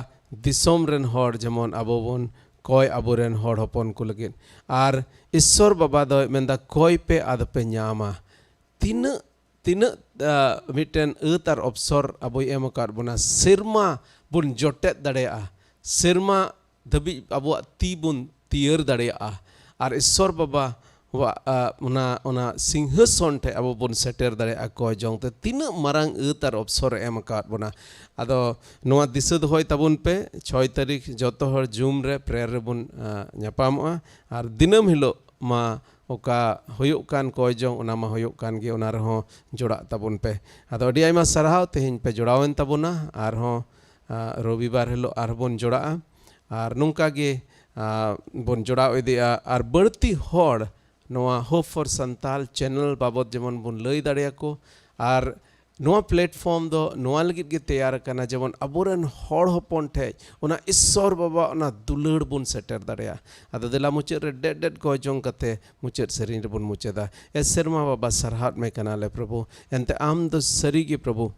दिसोम रेन हर जेमन अब बोन कोई अबोरेन हर हपन को लगी और ईश्वर बाबा दो मेंदा कोई पे आदपे न्यामा तीन मिटेन अतार अवसर अब एम कार बुना सिरमा बुन जोटेत दाड़ेया सिरमा धबी अब ती बुन तीयर दाड़ेया और ईश्वर बाबा ona singhason te abo bon seter dare ako jong te tina marang utar opsor em kat bona ado noa disud hoy tabun pe 6 tarik joto hor zoom re prayer re bon nyapamoa ar dinam hilo ma oka hoyuk kan ko jong ona ma hoyuk kan ge ona rehon joda tabun pe ado adi aima sarhaw tehin pe jodawen tabuna ar ho robibar hilo ar bon joda ar nungka ge bon jodaw idea ar berti hor noa hope for santal channel babot jemon bon lay dareya ko ar noa platform do noa lagit ge tayar kana jemon aburen hor hopon the ona isor baba ona dulāṛ bon setter dareya ado dela muche re dead ko jong kate muche serin re bon muche da eserma baba sarhat me kana le prabhu ente am do sari ge prabhu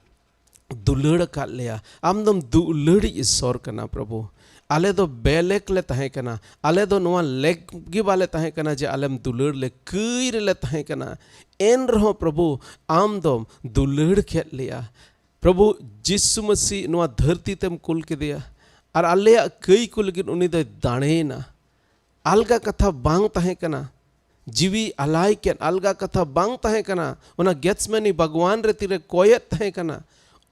dulāṛ kat leya am dom dulāṛ isor kana prabhu ale do belek le tahe kana ale do noa leg gi bale tahe kana je alem dulāṛ le kuir le tahe kana en rho prabhu am dom dulāṛ khet liya prabhu jisu masi noa dharti tem kul ke diya ar ale kai kul gin uni do danena alga katha bang tahe kana jiwi alai ken alga katha bang tahe kana ona getsmani bhagwan re tire koyet tahe kana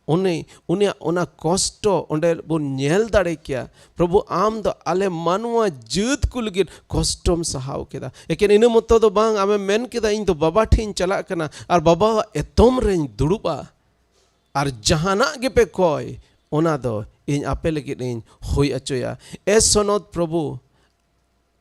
ona kosto onde bon nyel dare kya prabhu am do ale manwa jut kulgin kostom sahaw keda eken ina motto do bang ame men keda in do baba thin chala kana ar baba etom rein duruba ar jahana ge pe koy ona do in apel ge in hoi achoya esonot prabhu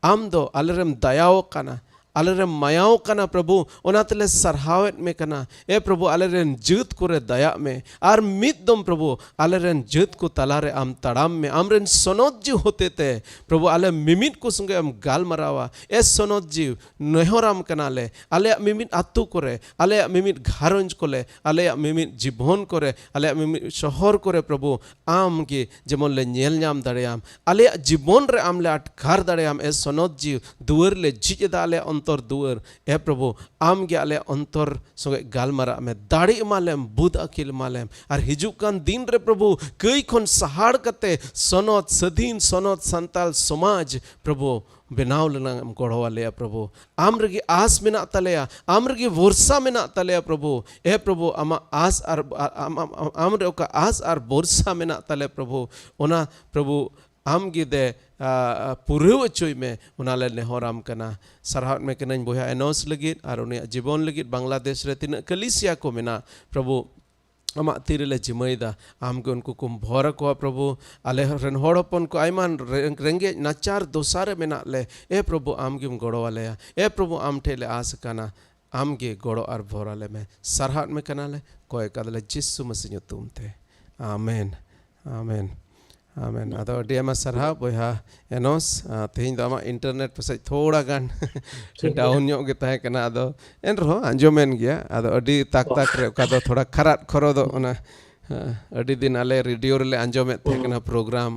am do alerem dayaw kana alerem mayaw kana prabhu onatele sarhawet me kana e prabhu aleren jut kore daya me ar mitdom prabhu aleren jut ko talare am tadam me amren sonot ji hote te prabhu ale mimit ko sunge am gal marawa e sonot ji nehoram kana le ale mimit atu kore ale mimit gharonj kole ale mimit jibon kore ale mimit shohor kore prabhu am ge jemon le nyel nyam daream ale jibon re am le atkar daream e sonot ji duer le jijeda ale अंतर दुअर ए प्रभु आम के आले अंतर संगे गालमारा में दाड़ी मालेम बुध अकिल मालेम और हिजुकान दिन रे प्रभु कई खन सहाड़ कते सनत सदीन सनत संताल समाज प्रभु बेनाव लेना गढ़वा लिया प्रभु आम रगी आस में ना तलेया आम रगी वर्षा में ना तलेया प्रभु ए प्रभु आमा आस आर आम रे का आस आर वर्षा में ना तले प्रभु ओना प्रभु आम गे दे पुरव चोय में उनाले नेहराम कना सरहाट में कनन बोया एनोस लगित और उन्हें जीवन लगित बांग्लादेश रे तीन कलिसिया को मेना प्रभु आमा तीरले जिमैदा आम के उनको कुम भर को प्रभु आले रन होड़पन को आयमान रेंगे नाचार दोसारे मेना ले ए प्रभु आम के गड़ो वाले ए प्रभु आम ठेले आस कना आम के गड़ो और भराले में सरहाट में कना ले कोई कदले जिसु मसीह तुम थे आमेन आमेन आमेन अदो डिएमा सरहा बोया एनोस तेहिं दामा इंटरनेट पसे थोड़ा गान डाउन ᱧᱚᱜ गे ताहे कना अदो एन रहो अंजोमेन गया अदो अडी ताक रे का दो थोड़ा खराट खरो दो ओना अडी दिन आले रेडियो रे अंजोमे थे कना प्रोग्राम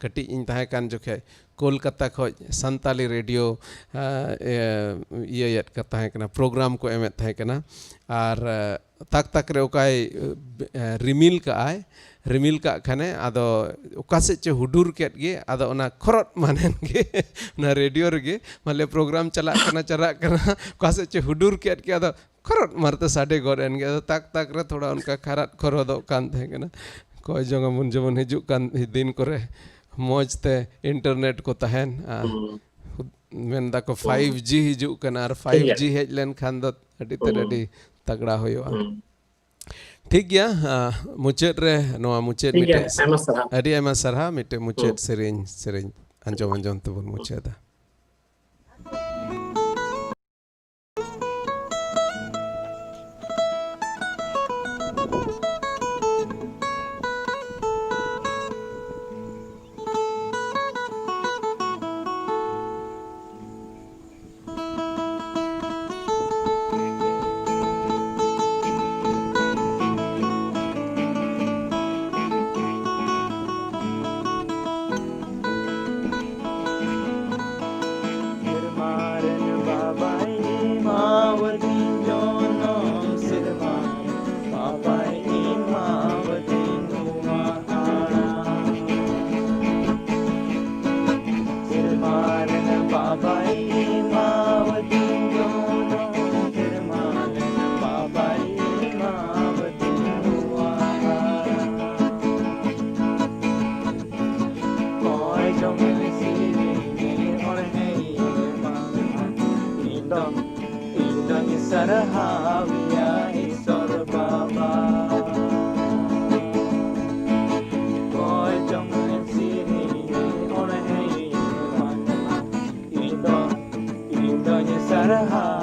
कटी इन ताहे कान जोखे कोलकाता खो संताली रेडियो ये का ताहे कना प्रोग्राम को एमे ताहे कना आर ताक रे ओकाय रिमिल का आय रिमिल का खाने आदो उकासे चे हुडूर केट गे आदो ओना खरत मानेन गे ना रेडियो रे माले प्रोग्राम चला कना उकासे चे हुडूर केट के आदो खरत मारते साडे गोरेन गे आदो ताक रे थोड़ा उनका खरत खरो दो कान थे कना कोई जगह मुन जमन हिजु कान दिन करे मौज ते इंटरनेट को तहन मेनदा को 5G हिजु कना और 5G हेज लेन खान दो अडी तगड़ा होयो ठीक गया मुचेद रे नोआ मुचेद मिटे अडी एमा सरहा मिटे मुचेद सेरेन Anjum तबन मुचेदा sarhawiya Isor Baba koi trong sini one manwa Indo sarhawiya